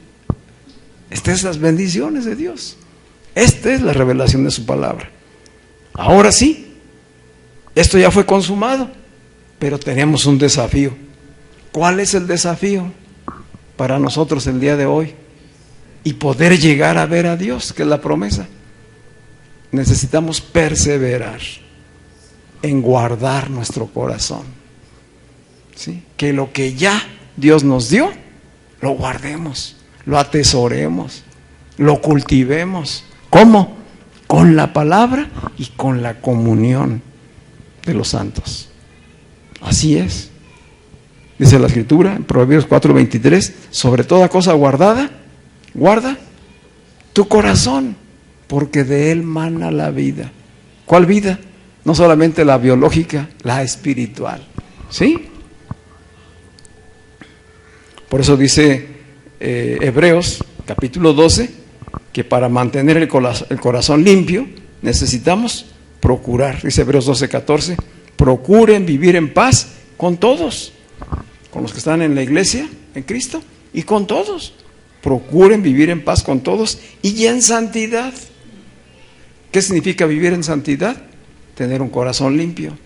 A: Estas son las bendiciones de Dios. Esta es la revelación de su palabra. Ahora sí, esto ya fue consumado, pero tenemos un desafío. ¿Cuál es el desafío para nosotros el día de hoy? Y poder llegar a ver a Dios, que es la promesa. Necesitamos perseverar en guardar nuestro corazón, ¿sí? Que lo que ya Dios nos dio, lo guardemos, lo atesoremos, lo cultivemos. ¿Cómo? Con la palabra y con la comunión de los santos. Así es. Dice la Escritura en Proverbios 4:23, sobre toda cosa guardada, guarda tu corazón, porque de él mana la vida. ¿Cuál vida? No solamente la biológica, la espiritual. ¿Sí? Por eso dice Hebreos capítulo 12, que para mantener el corazón limpio necesitamos procurar, dice Hebreos 12:14, procuren vivir en paz con todos, con los que están en la iglesia, en Cristo, y con todos. Procuren vivir en paz con todos y en santidad. ¿Qué significa vivir en santidad? Tener un corazón limpio,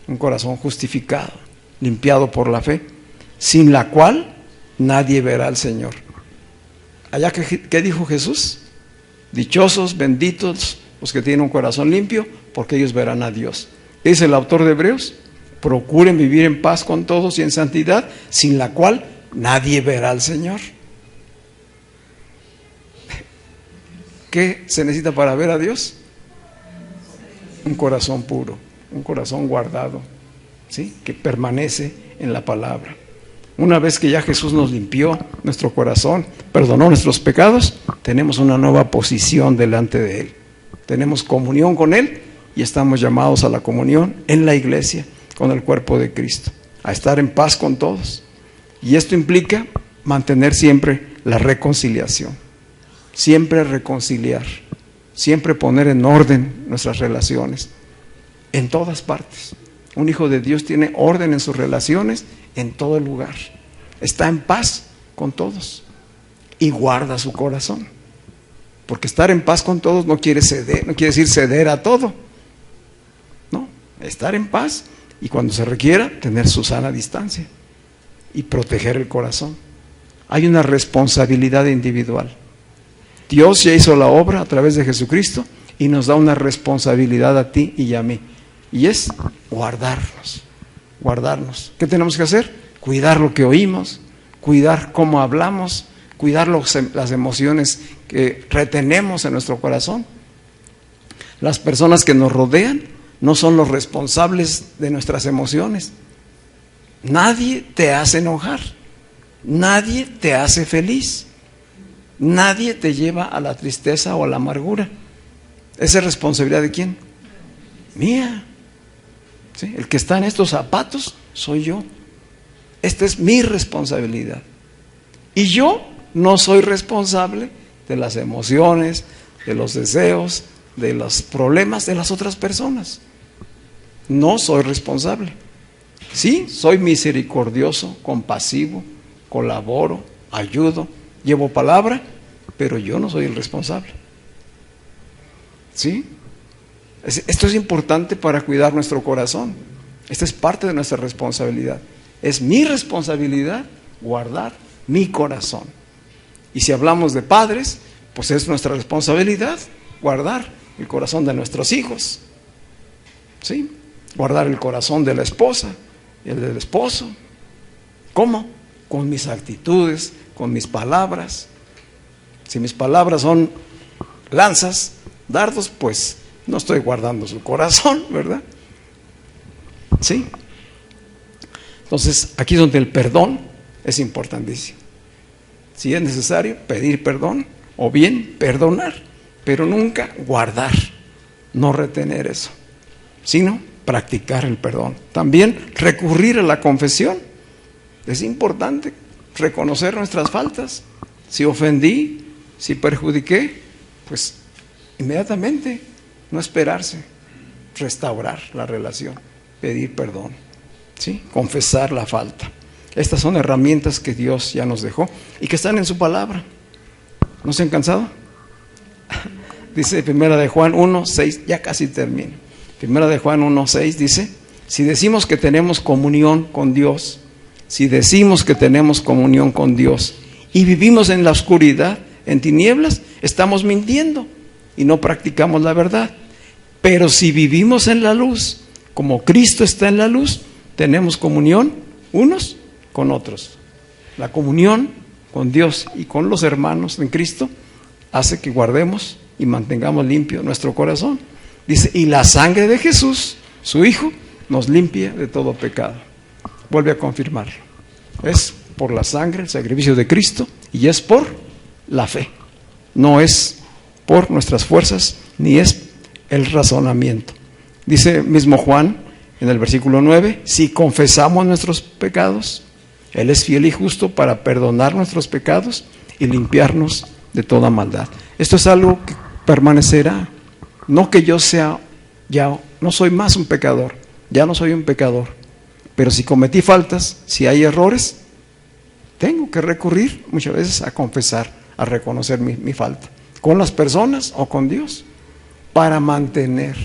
A: un corazón justificado, limpiado por la fe, sin la cual nadie verá al Señor. Allá, ¿qué dijo Jesús? Dichosos, benditos los que tienen un corazón limpio, porque ellos verán a Dios. ¿Qué dice el autor de Hebreos? Procuren vivir en paz con todos y en santidad, sin la cual nadie verá al Señor. ¿Qué se necesita para ver a Dios? Un corazón puro, un corazón guardado, ¿sí? Que permanece en la palabra. Una vez que ya Jesús nos limpió nuestro corazón, perdonó nuestros pecados, tenemos una nueva posición delante de Él. Tenemos comunión con Él y estamos llamados a la comunión en la iglesia, con el cuerpo de Cristo, a estar en paz con todos. Y esto implica mantener siempre la reconciliación, siempre reconciliar, siempre poner en orden nuestras relaciones, en todas partes. Un hijo de Dios tiene orden en sus relaciones en todo el lugar. Está en paz con todos y guarda su corazón. Porque estar en paz con todos no quiere ceder, no quiere decir ceder a todo. No, estar en paz y cuando se requiera tener su sana distancia y proteger el corazón. Hay una responsabilidad individual. Dios ya hizo la obra a través de Jesucristo y nos da una responsabilidad a ti y a mí. Y es guardarnos. ¿Qué tenemos que hacer? Cuidar lo que oímos, cuidar cómo hablamos, cuidar las emociones que retenemos en nuestro corazón. Las personas que nos rodean no son los responsables de nuestras emociones. Nadie te hace enojar, nadie te hace feliz, nadie te lleva a la tristeza o a la amargura. ¿Esa es responsabilidad de quién? Mía. ¿Sí? El que está en estos zapatos soy yo. Esta es mi responsabilidad. Y yo no soy responsable de las emociones, de los deseos, de los problemas de las otras personas. No soy responsable. Sí, soy misericordioso, compasivo, colaboro, ayudo, llevo palabra, pero yo no soy el responsable. ¿Sí? Esto es importante para cuidar nuestro corazón. Esta es parte de nuestra responsabilidad. Es mi responsabilidad guardar mi corazón. Y si hablamos de padres, pues es nuestra responsabilidad guardar el corazón de nuestros hijos. ¿Sí? Guardar el corazón de la esposa y el del esposo. ¿Cómo? Con mis actitudes, con mis palabras. Si mis palabras son lanzas, dardos, pues no estoy guardando su corazón, ¿verdad? ¿Sí? Entonces, aquí es donde el perdón es importantísimo. Si es necesario, pedir perdón o bien perdonar, pero nunca guardar, no retener eso, sino practicar el perdón. También recurrir a la confesión. Es importante reconocer nuestras faltas. Si ofendí, si perjudiqué, pues inmediatamente, no esperarse, restaurar la relación, pedir perdón, ¿sí? Confesar la falta. Estas son herramientas que Dios ya nos dejó y que están en su palabra. ¿No se han cansado? Dice 1 de Juan 1:6, ya casi termino. 1 de Juan 1:6 dice: si decimos que tenemos comunión con Dios, si decimos que tenemos comunión con Dios y vivimos en la oscuridad, en tinieblas, estamos mintiendo y no practicamos la verdad. Pero si vivimos en la luz, como Cristo está en la luz, tenemos comunión unos con otros. La comunión con Dios y con los hermanos en Cristo hace que guardemos y mantengamos limpio nuestro corazón. Dice, y la sangre de Jesús, su Hijo, nos limpia de todo pecado. Vuelve a confirmarlo. Es por la sangre, el sacrificio de Cristo, y es por la fe. No es por nuestras fuerzas, ni es el razonamiento. Dice mismo Juan en el versículo 9, si confesamos nuestros pecados, Él es fiel y justo para perdonar nuestros pecados y limpiarnos de toda maldad. Esto es algo que permanecerá. No que yo sea, ya no soy más un pecador, ya no soy un pecador, pero si cometí faltas, si hay errores, tengo que recurrir muchas veces a confesar, a reconocer mi falta, con las personas o con Dios, para mantener,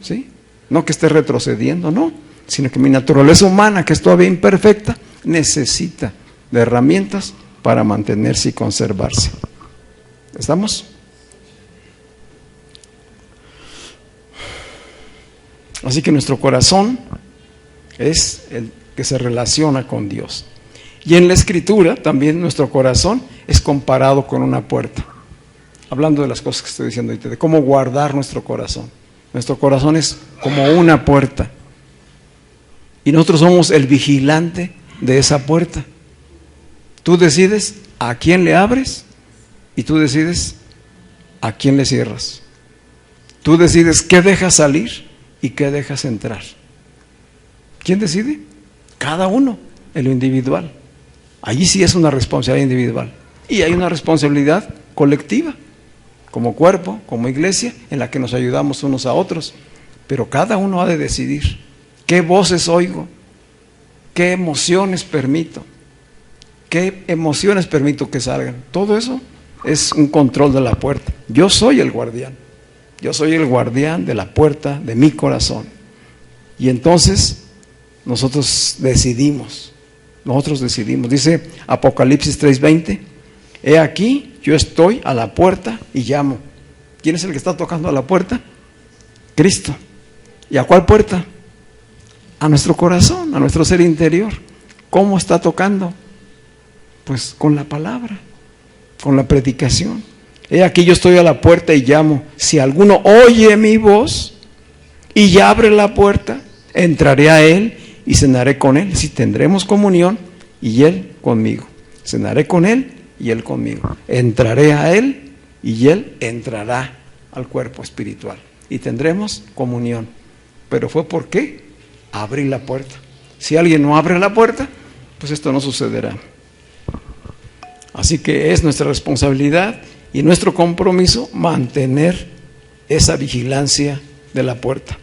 A: ¿sí? No que esté retrocediendo, no, sino que mi naturaleza humana, que es todavía imperfecta, necesita de herramientas para mantenerse y conservarse. ¿Estamos? Así que nuestro corazón es el que se relaciona con Dios. Y en la Escritura también nuestro corazón es comparado con una puerta. Hablando de las cosas que estoy diciendo ahorita, de cómo guardar nuestro corazón. Nuestro corazón es como una puerta. Y nosotros somos el vigilante de esa puerta. Tú decides a quién le abres y tú decides a quién le cierras. Tú decides qué dejas salir y qué dejas entrar. ¿Quién decide? Cada uno, en lo individual. Allí sí es una responsabilidad individual. Y hay una responsabilidad colectiva, como cuerpo, como iglesia, en la que nos ayudamos unos a otros. Pero cada uno ha de decidir qué voces oigo, qué emociones permito, qué emociones permito que salgan. Todo eso es un control de la puerta. Yo soy el guardián. Yo soy el guardián de la puerta de mi corazón. Y entonces nosotros decidimos. Dice Apocalipsis 3:20, he aquí, yo estoy a la puerta y llamo. ¿Quién es el que está tocando a la puerta? Cristo. ¿Y a cuál puerta? A nuestro corazón, a nuestro ser interior. ¿Cómo está tocando? Pues con la palabra. con la predicación. He aquí yo estoy a la puerta y llamo. Si alguno oye mi voz y ya abre la puerta, entraré a él y cenaré con él. Si tendremos comunión y él conmigo. Cenaré con él y él conmigo. Entraré a él y él entrará al cuerpo espiritual. Y tendremos comunión. Pero fue porque abrí la puerta. Si alguien no abre la puerta, pues esto no sucederá. Así que es nuestra responsabilidad y nuestro compromiso mantener esa vigilancia de la puerta.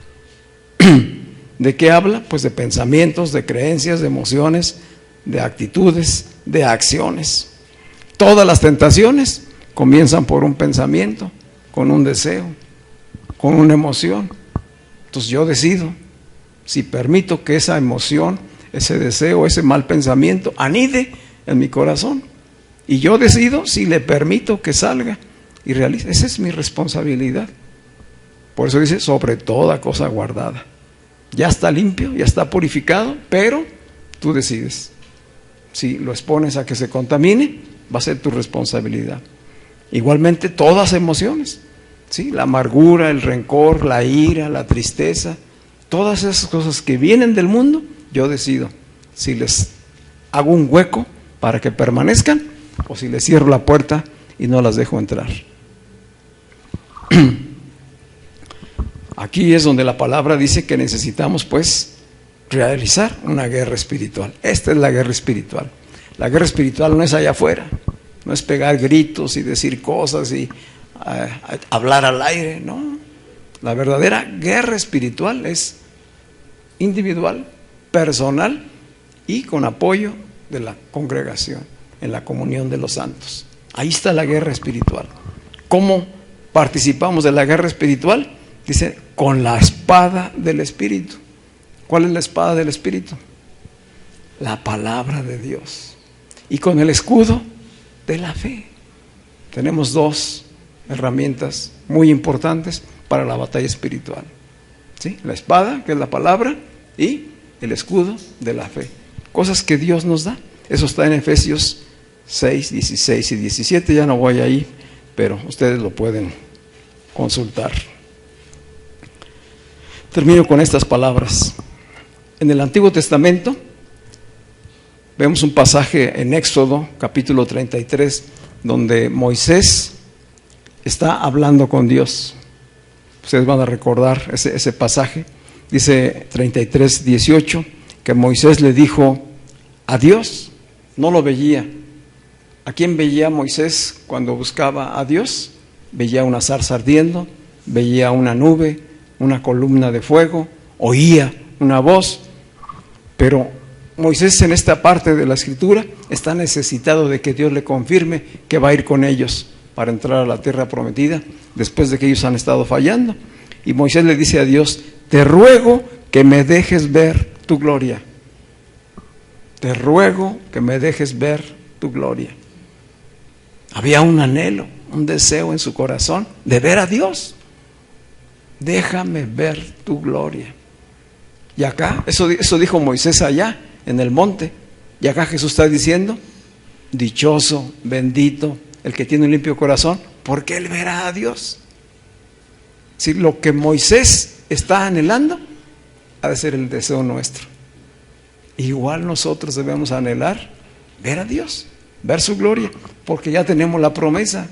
A: ¿De qué habla? Pues de pensamientos, de creencias, de emociones, de actitudes, de acciones. Todas las tentaciones comienzan por un pensamiento, con un deseo, con una emoción. Entonces yo decido si permito que esa emoción, ese deseo, ese mal pensamiento anide en mi corazón. Y yo decido si le permito que salga y realice. Esa es mi responsabilidad. Por eso dice, sobre toda cosa guardada. Ya está limpio, ya está purificado, pero tú decides. Si lo expones a que se contamine, va a ser tu responsabilidad. Igualmente todas emociones, ¿sí? La amargura, el rencor, la ira, la tristeza, todas esas cosas que vienen del mundo, yo decido si les hago un hueco para que permanezcan o si les cierro la puerta y no las dejo entrar. Aquí es donde la palabra dice que necesitamos pues realizar una guerra espiritual. Esta es la guerra espiritual. La guerra espiritual no es allá afuera, no es pegar gritos y decir cosas y hablar al aire, no. La verdadera guerra espiritual es individual, personal y con apoyo de la congregación, en la comunión de los santos. Ahí está la guerra espiritual. ¿Cómo participamos de la guerra espiritual? Dice, con la espada del Espíritu. ¿Cuál es la espada del Espíritu? La palabra de Dios. Y con el escudo de la fe. Tenemos dos herramientas muy importantes para la batalla espiritual. ¿Sí? La espada, que es la palabra, y el escudo de la fe. Cosas que Dios nos da. Eso está en Efesios 6, 16 y 17. Ya no voy ahí, pero ustedes lo pueden consultar. Termino con estas palabras. En el Antiguo Testamento vemos un pasaje en Éxodo, capítulo 33, donde Moisés está hablando con Dios. Ustedes van a recordar ese pasaje. Dice 33, 18, que Moisés le dijo a Dios, no lo veía. ¿A quién veía Moisés cuando buscaba a Dios? Veía una zarza ardiendo, veía una nube, una columna de fuego, oía una voz. Pero Moisés en esta parte de la escritura está necesitado de que Dios le confirme que va a ir con ellos para entrar a la tierra prometida después de que ellos han estado fallando. Y Moisés le dice a Dios, te ruego que me dejes ver tu gloria. Te ruego que me dejes ver tu gloria. Había un anhelo, un deseo en su corazón de ver a Dios. Déjame ver tu gloria. Y acá, eso dijo Moisés allá en el monte. Y acá Jesús está diciendo, dichoso, bendito, el que tiene un limpio corazón, porque él verá a Dios. Si lo que Moisés está anhelando, ha de ser el deseo nuestro. Igual nosotros debemos anhelar ver a Dios, ver su gloria, porque ya tenemos la promesa.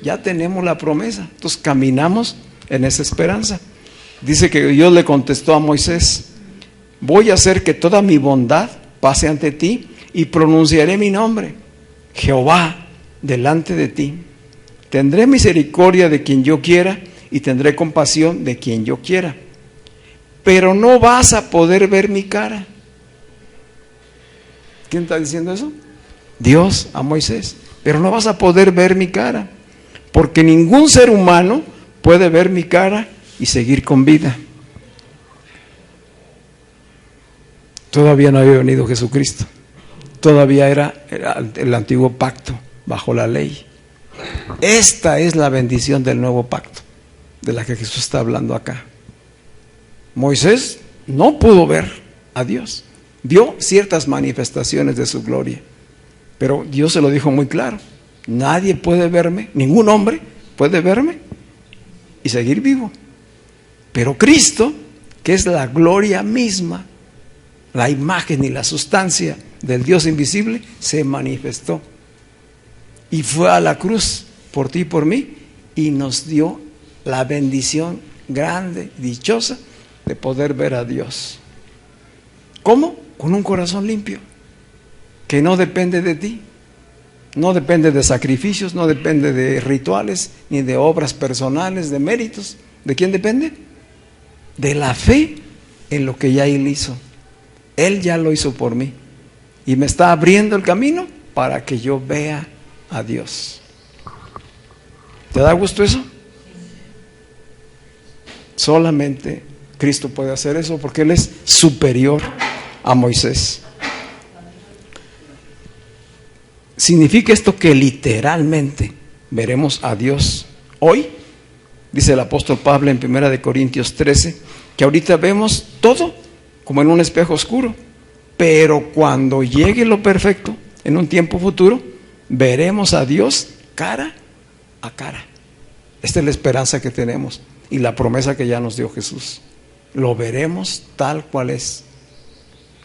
A: Ya tenemos la promesa. Entonces caminamos en esa esperanza. Dice que Dios le contestó a Moisés, voy a hacer que toda mi bondad pase ante ti y pronunciaré mi nombre, Jehová, delante de ti. Tendré misericordia de quien yo quiera y tendré compasión de quien yo quiera. Pero no vas a poder ver mi cara. ¿Quién está diciendo eso? Dios a Moisés. Pero no vas a poder ver mi cara, porque ningún ser humano puede ver mi cara y seguir con vida. Todavía no había venido Jesucristo. Todavía era el antiguo pacto bajo la ley. Esta es la bendición del nuevo pacto de la que Jesús está hablando acá. Moisés no pudo ver a Dios. Vio ciertas manifestaciones de su gloria, pero Dios se lo dijo muy claro. Nadie puede verme, ningún hombre puede verme y seguir vivo. Pero Cristo, que es la gloria misma, la imagen y la sustancia del Dios invisible, se manifestó y fue a la cruz por ti y por mí y nos dio la bendición grande, dichosa, de poder ver a Dios. ¿Cómo? Con un corazón limpio, que no depende de ti, no depende de sacrificios, no depende de rituales, ni de obras personales, de méritos. ¿De quién depende? De la fe en lo que ya Él hizo. Él ya lo hizo por mí y me está abriendo el camino para que yo vea a Dios. ¿Te da gusto eso? Solamente Cristo puede hacer eso porque Él es superior a Moisés. ¿Significa esto que literalmente veremos a Dios hoy? Dice el apóstol Pablo en 1 Corintios 13, que ahorita vemos todo como en un espejo oscuro, pero cuando llegue lo perfecto, en un tiempo futuro, veremos a Dios cara a cara. Esta es la esperanza que tenemos y la promesa que ya nos dio Jesús. Lo veremos tal cual es,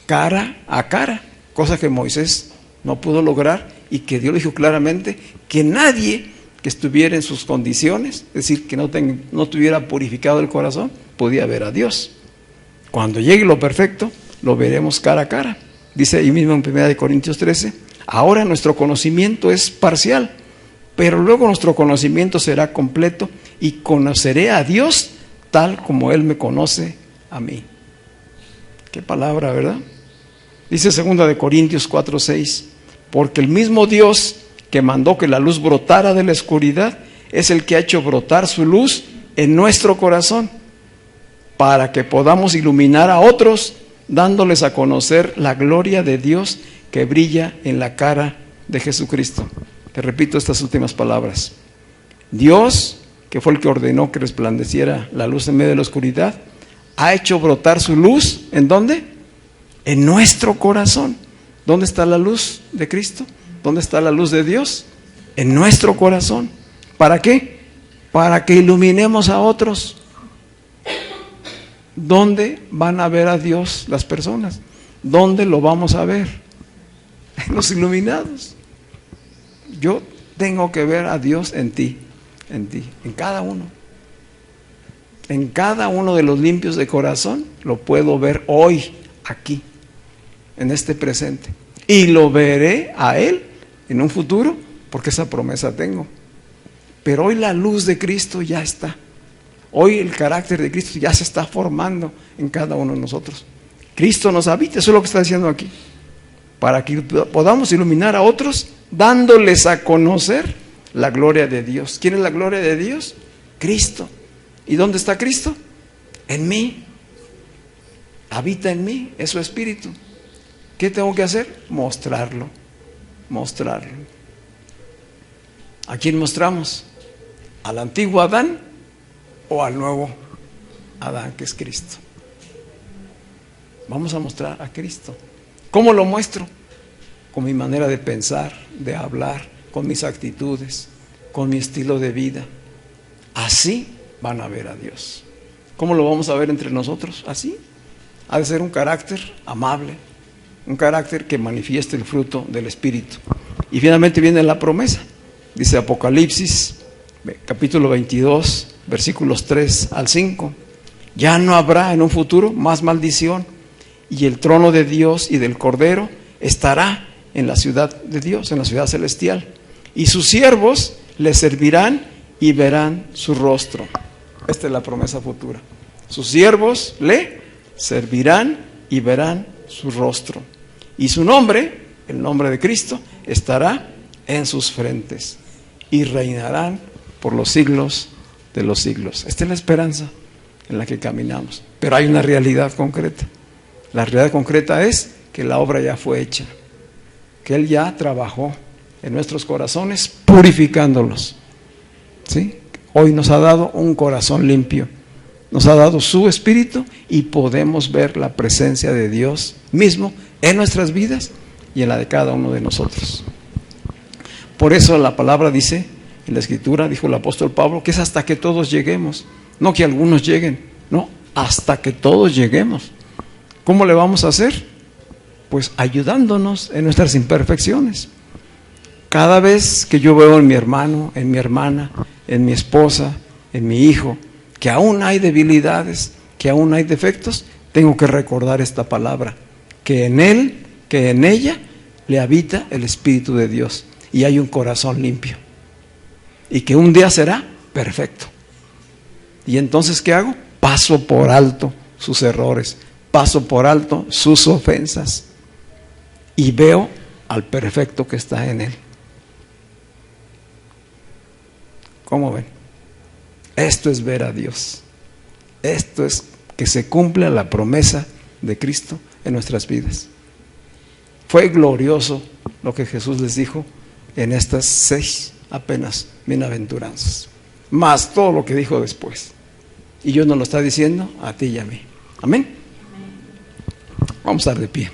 A: cara a cara, cosa que Moisés no pudo lograr y que Dios dijo claramente que nadie que estuviera en sus condiciones, es decir, que no tuviera purificado el corazón, podía ver a Dios. Cuando llegue lo perfecto, lo veremos cara a cara. Dice ahí mismo en 1 Corintios 13, ahora nuestro conocimiento es parcial, pero luego nuestro conocimiento será completo y conoceré a Dios tal como Él me conoce a mí. Qué palabra, ¿verdad? Dice 2 Corintios 4:6, porque el mismo Dios que mandó que la luz brotara de la oscuridad es el que ha hecho brotar su luz en nuestro corazón para que podamos iluminar a otros dándoles a conocer la gloria de Dios que brilla en la cara de Jesucristo. Te repito estas últimas palabras. Dios, que fue el que ordenó que resplandeciera la luz en medio de la oscuridad, ha hecho brotar su luz, ¿en dónde? En nuestro corazón. ¿Dónde está la luz de Cristo? ¿Dónde está la luz de Dios? En nuestro corazón. ¿Para qué? Para que iluminemos a otros. ¿Dónde van a ver a Dios las personas? ¿Dónde lo vamos a ver? En los iluminados. Yo tengo que ver a Dios en ti, en cada uno. En cada uno de los limpios de corazón lo puedo ver hoy, aquí, en este presente. Y lo veré a Él en un futuro, porque esa promesa tengo. Pero hoy la luz de Cristo ya está. Hoy el carácter de Cristo ya se está formando en cada uno de nosotros. Cristo nos habita, eso es lo que está diciendo aquí. Para que podamos iluminar a otros, dándoles a conocer la gloria de Dios. ¿Quién es la gloria de Dios? Cristo. ¿Y dónde está Cristo? En mí. Habita en mí, es su espíritu. ¿Qué tengo que hacer? Mostrarlo. Mostrarlo. ¿A quién mostramos? ¿Al antiguo Adán o al nuevo Adán, que es Cristo? Vamos a mostrar a Cristo. ¿Cómo lo muestro? Con mi manera de pensar, de hablar, con mis actitudes, con mi estilo de vida. Así van a ver a Dios. ¿Cómo lo vamos a ver entre nosotros? Así. Ha de ser un carácter amable, un carácter que manifieste el fruto del Espíritu. Y finalmente viene la promesa. Dice Apocalipsis, capítulo 22, versículos 3 al 5. Ya no habrá en un futuro más maldición, y el trono de Dios y del Cordero estará en la ciudad de Dios, en la ciudad celestial. Y sus siervos le servirán y verán su rostro. Esta es la promesa futura. Sus siervos le servirán y verán su rostro. Y su nombre, el nombre de Cristo, estará en sus frentes. Y reinarán por los siglos de los siglos. Esta es la esperanza en la que caminamos. Pero hay una realidad concreta. La realidad concreta es que la obra ya fue hecha. Que Él ya trabajó en nuestros corazones purificándolos. ¿Sí? Hoy nos ha dado un corazón limpio. Nos ha dado su Espíritu y podemos ver la presencia de Dios mismo en nuestras vidas y en la de cada uno de nosotros. Por eso la palabra dice, en la Escritura, dijo el apóstol Pablo, que es hasta que todos lleguemos. No que algunos lleguen, no, hasta que todos lleguemos. ¿Cómo le vamos a hacer? Pues ayudándonos en nuestras imperfecciones. Cada vez que yo veo en mi hermano, en mi hermana, en mi esposa, en mi hijo, que aún hay debilidades, que aún hay defectos, tengo que recordar esta palabra, que en él, que en ella, le habita el Espíritu de Dios y hay un corazón limpio. Y que un día será perfecto. Y entonces, ¿qué hago? Paso por alto sus errores, paso por alto sus ofensas y veo al perfecto que está en él. ¿Cómo ven? Esto es ver a Dios. Esto es que se cumpla la promesa de Cristo en nuestras vidas. Fue glorioso lo que Jesús les dijo en estas 6 apenas bienaventuranzas, más todo lo que dijo después. Y Dios nos lo está diciendo a ti y a mí. Amén. Vamos a estar de pie.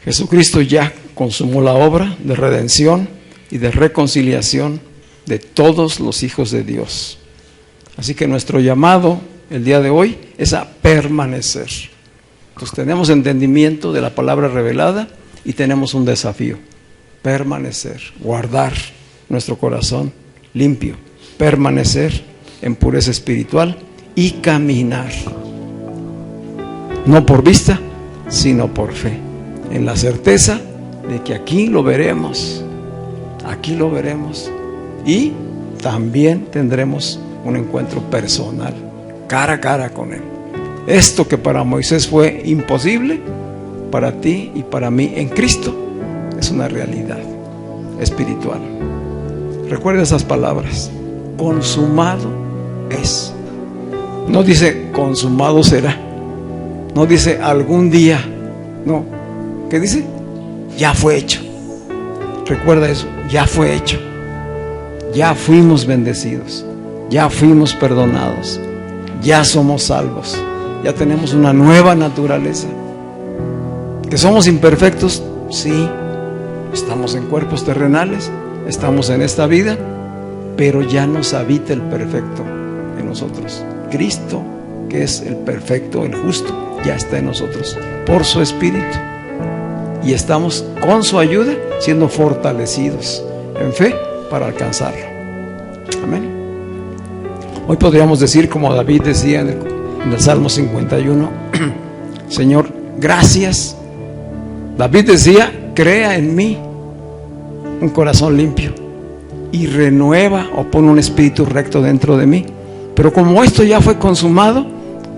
A: Jesucristo ya consumó la obra de redención y de reconciliación de todos los hijos de Dios. Así que nuestro llamado el día de hoy es a permanecer. Pues tenemos entendimiento de la palabra revelada y tenemos un desafío: permanecer, guardar nuestro corazón limpio, permanecer en pureza espiritual y caminar, no por vista, sino por fe, en la certeza de que aquí lo veremos y también tendremos un encuentro personal, cara a cara con Él. Esto que para Moisés fue imposible, para ti y para mí en Cristo es una realidad espiritual. Recuerda esas palabras: consumado es. No dice consumado será, no dice algún día, no. ¿Qué dice? Ya fue hecho. Recuerda eso, ya fue hecho. Ya fuimos bendecidos, ya fuimos perdonados, ya somos salvos, ya tenemos una nueva naturaleza. ¿Que somos imperfectos? Sí. Estamos en cuerpos terrenales, estamos en esta vida, pero ya nos habita el perfecto en nosotros. Cristo, que es el perfecto, el justo, ya está en nosotros por su Espíritu. Y estamos con su ayuda siendo fortalecidos en fe para alcanzarlo. Amén. Hoy podríamos decir, como David decía en el Salmo 51, Señor, gracias. David decía: crea en mí un corazón limpio y renueva o pone un espíritu recto dentro de mí. Pero como esto ya fue consumado,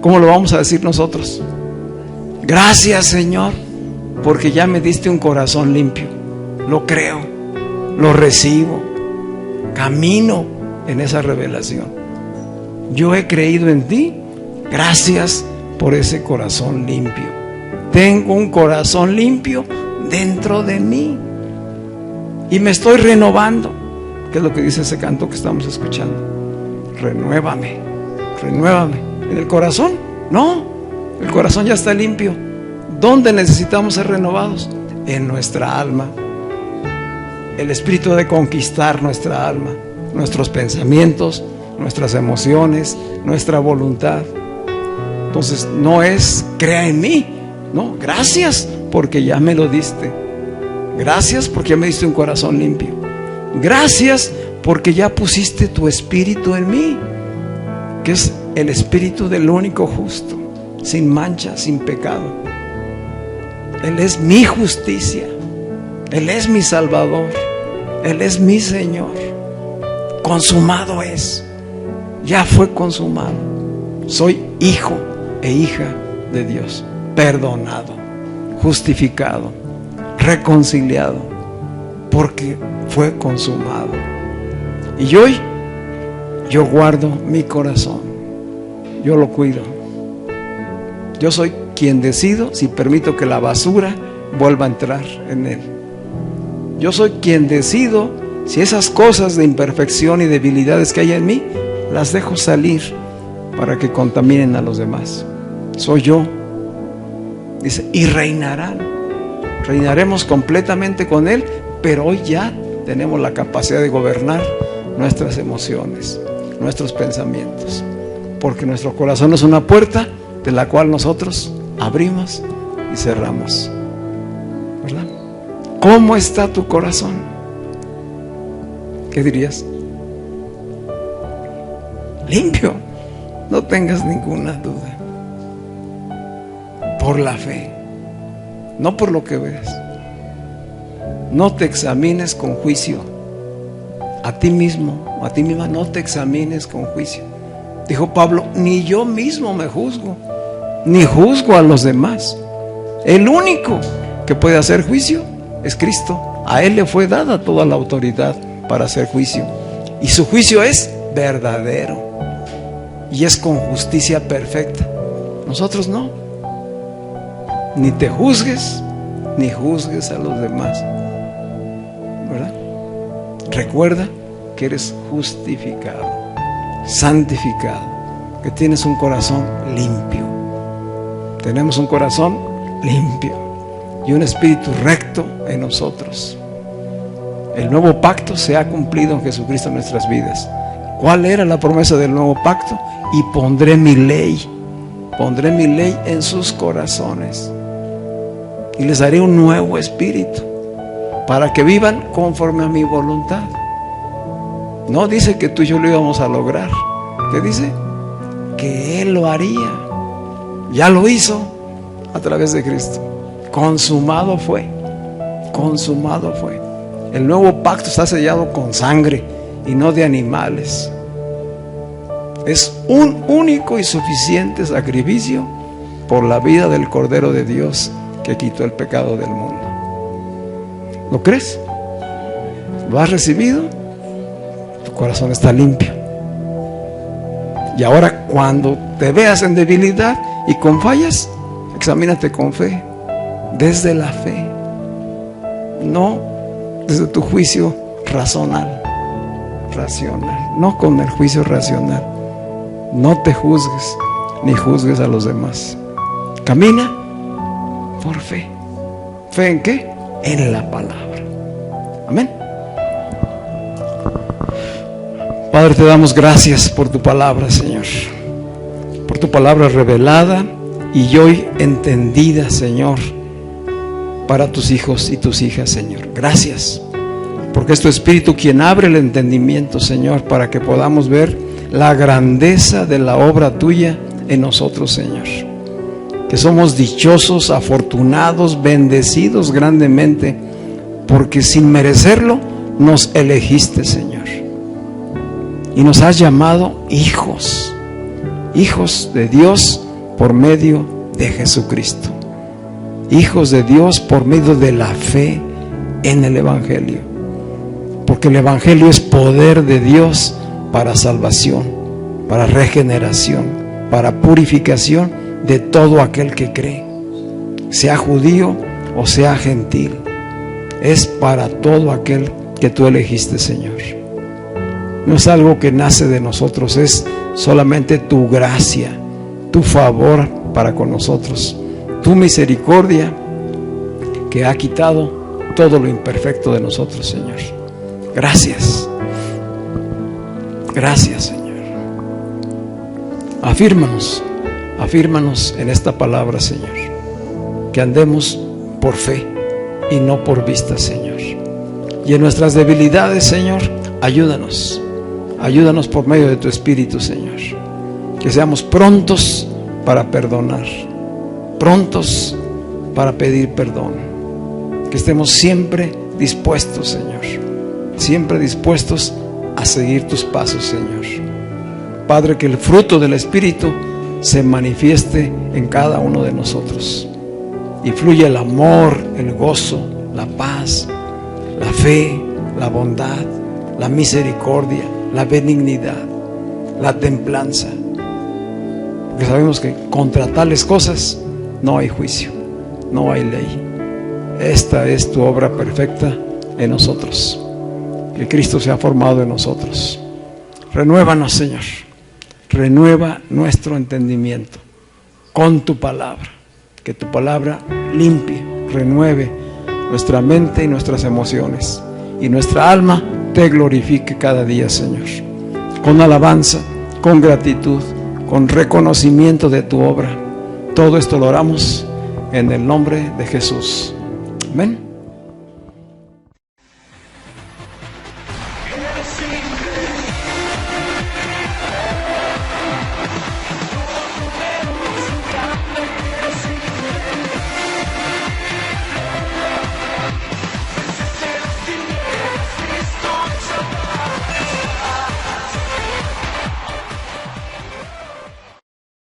A: ¿cómo lo vamos a decir nosotros? Gracias, Señor, porque ya me diste un corazón limpio. Lo creo, lo recibo, camino en esa revelación. Yo he creído en ti, gracias por ese corazón limpio. Tengo un corazón limpio dentro de mí y me estoy renovando. ¿Qué es lo que dice ese canto que estamos escuchando? Renuévame, renuévame. ¿En el corazón? No, el corazón ya está limpio. ¿Dónde necesitamos ser renovados? En nuestra alma. El espíritu de conquistar nuestra alma, nuestros pensamientos, nuestras emociones, nuestra voluntad. Entonces no es crea en mí, no, gracias porque ya me lo diste. Gracias porque ya me diste un corazón limpio. Gracias porque ya pusiste tu espíritu en mí, que es el espíritu del único justo, sin mancha, sin pecado. Él es mi justicia, Él es mi Salvador, Él es mi Señor. Consumado es, ya fue consumado. Soy hijo e hija de Dios, perdonado, justificado, reconciliado, porque fue consumado. Y hoy yo guardo mi corazón, yo lo cuido. Yo soy quien decido si permito que la basura vuelva a entrar en él. Yo soy quien decido Si esas cosas de imperfección y debilidades que hay en mí, las dejo salir para que contaminen a los demás. Soy yo. Dice, y reinarán. Reinaremos completamente con Él, pero hoy ya tenemos la capacidad de gobernar nuestras emociones, nuestros pensamientos, porque nuestro corazón es una puerta de la cual nosotros abrimos y cerramos, ¿verdad? ¿Cómo está tu corazón? ¿Qué dirías? Limpio, no tengas ninguna duda. Por la fe, no por lo que ves. No te examines con juicio. A ti mismo, a ti misma, no te examines con juicio. Dijo Pablo, ni yo mismo me juzgo, ni juzgo a los demás. El único que puede hacer juicio es Cristo. A Él le fue dada toda la autoridad para hacer juicio. Y su juicio es verdadero. Y es con justicia perfecta. Nosotros no. Ni te juzgues, ni juzgues a los demás. ¿Verdad? Recuerda que eres justificado, santificado, que tienes un corazón limpio. Tenemos un corazón limpio y un espíritu recto en nosotros. El nuevo pacto se ha cumplido en Jesucristo en nuestras vidas. ¿Cuál era la promesa del nuevo pacto? Y pondré mi ley en sus corazones y les daré un nuevo espíritu para que vivan conforme a mi voluntad. No dice que tú y yo lo íbamos a lograr. ¿Qué dice? Que Él lo haría. Ya lo hizo a través de Cristo. Consumado fue. Consumado fue. El nuevo pacto está sellado con sangre y no de animales. Es un único y suficiente sacrificio por la vida del Cordero de Dios que quitó el pecado del mundo. ¿Lo crees? ¿Lo has recibido? Tu corazón está limpio. Y ahora cuando te veas en debilidad y con fallas, examínate con fe, desde la fe, no desde tu juicio racional, no con el juicio racional. No te juzgues ni juzgues a los demás. Camina por fe. ¿Fe en qué? En la palabra. Amén. Padre, te damos gracias por tu palabra, Señor, por tu palabra revelada y hoy entendida, Señor, para tus hijos y tus hijas, Señor. Gracias, porque es tu Espíritu quien abre el entendimiento, Señor, para que podamos ver la grandeza de la obra tuya en nosotros, Señor. Que somos dichosos, afortunados, bendecidos grandemente, porque sin merecerlo nos elegiste, Señor, y nos has llamado hijos, hijos de Dios por medio de Jesucristo, hijos de Dios por medio de la fe en el Evangelio, porque el Evangelio es poder de Dios para salvación, para regeneración, para purificación de todo aquel que cree, sea judío o sea gentil. Es para todo aquel que tú elegiste, Señor. No es algo que nace de nosotros, es solamente tu gracia, tu favor para con nosotros, tu misericordia que ha quitado todo lo imperfecto de nosotros, Señor. Gracias. Gracias, Señor. Afírmanos en esta palabra, Señor, que andemos por fe y no por vista, Señor. Y en nuestras debilidades, Señor, ayúdanos por medio de tu Espíritu, Señor. Que seamos prontos para perdonar, prontos para pedir perdón. Que estemos siempre dispuestos, Señor, siempre dispuestos a seguir tus pasos, Señor. Padre, que el fruto del Espíritu se manifieste en cada uno de nosotros y fluya el amor, el gozo, la paz, la fe, la bondad, la misericordia, la benignidad, la templanza, porque sabemos que contra tales cosas no hay juicio, no hay ley. Esta es tu obra perfecta en nosotros. que Cristo se ha formado en nosotros. Renuévanos, Señor. Renueva nuestro entendimiento con tu palabra. Que tu palabra limpie, renueve nuestra mente y nuestras emociones. Y nuestra alma te glorifique cada día, Señor. Con alabanza, con gratitud, con reconocimiento de tu obra. Todo esto lo oramos en el nombre de Jesús. Amén.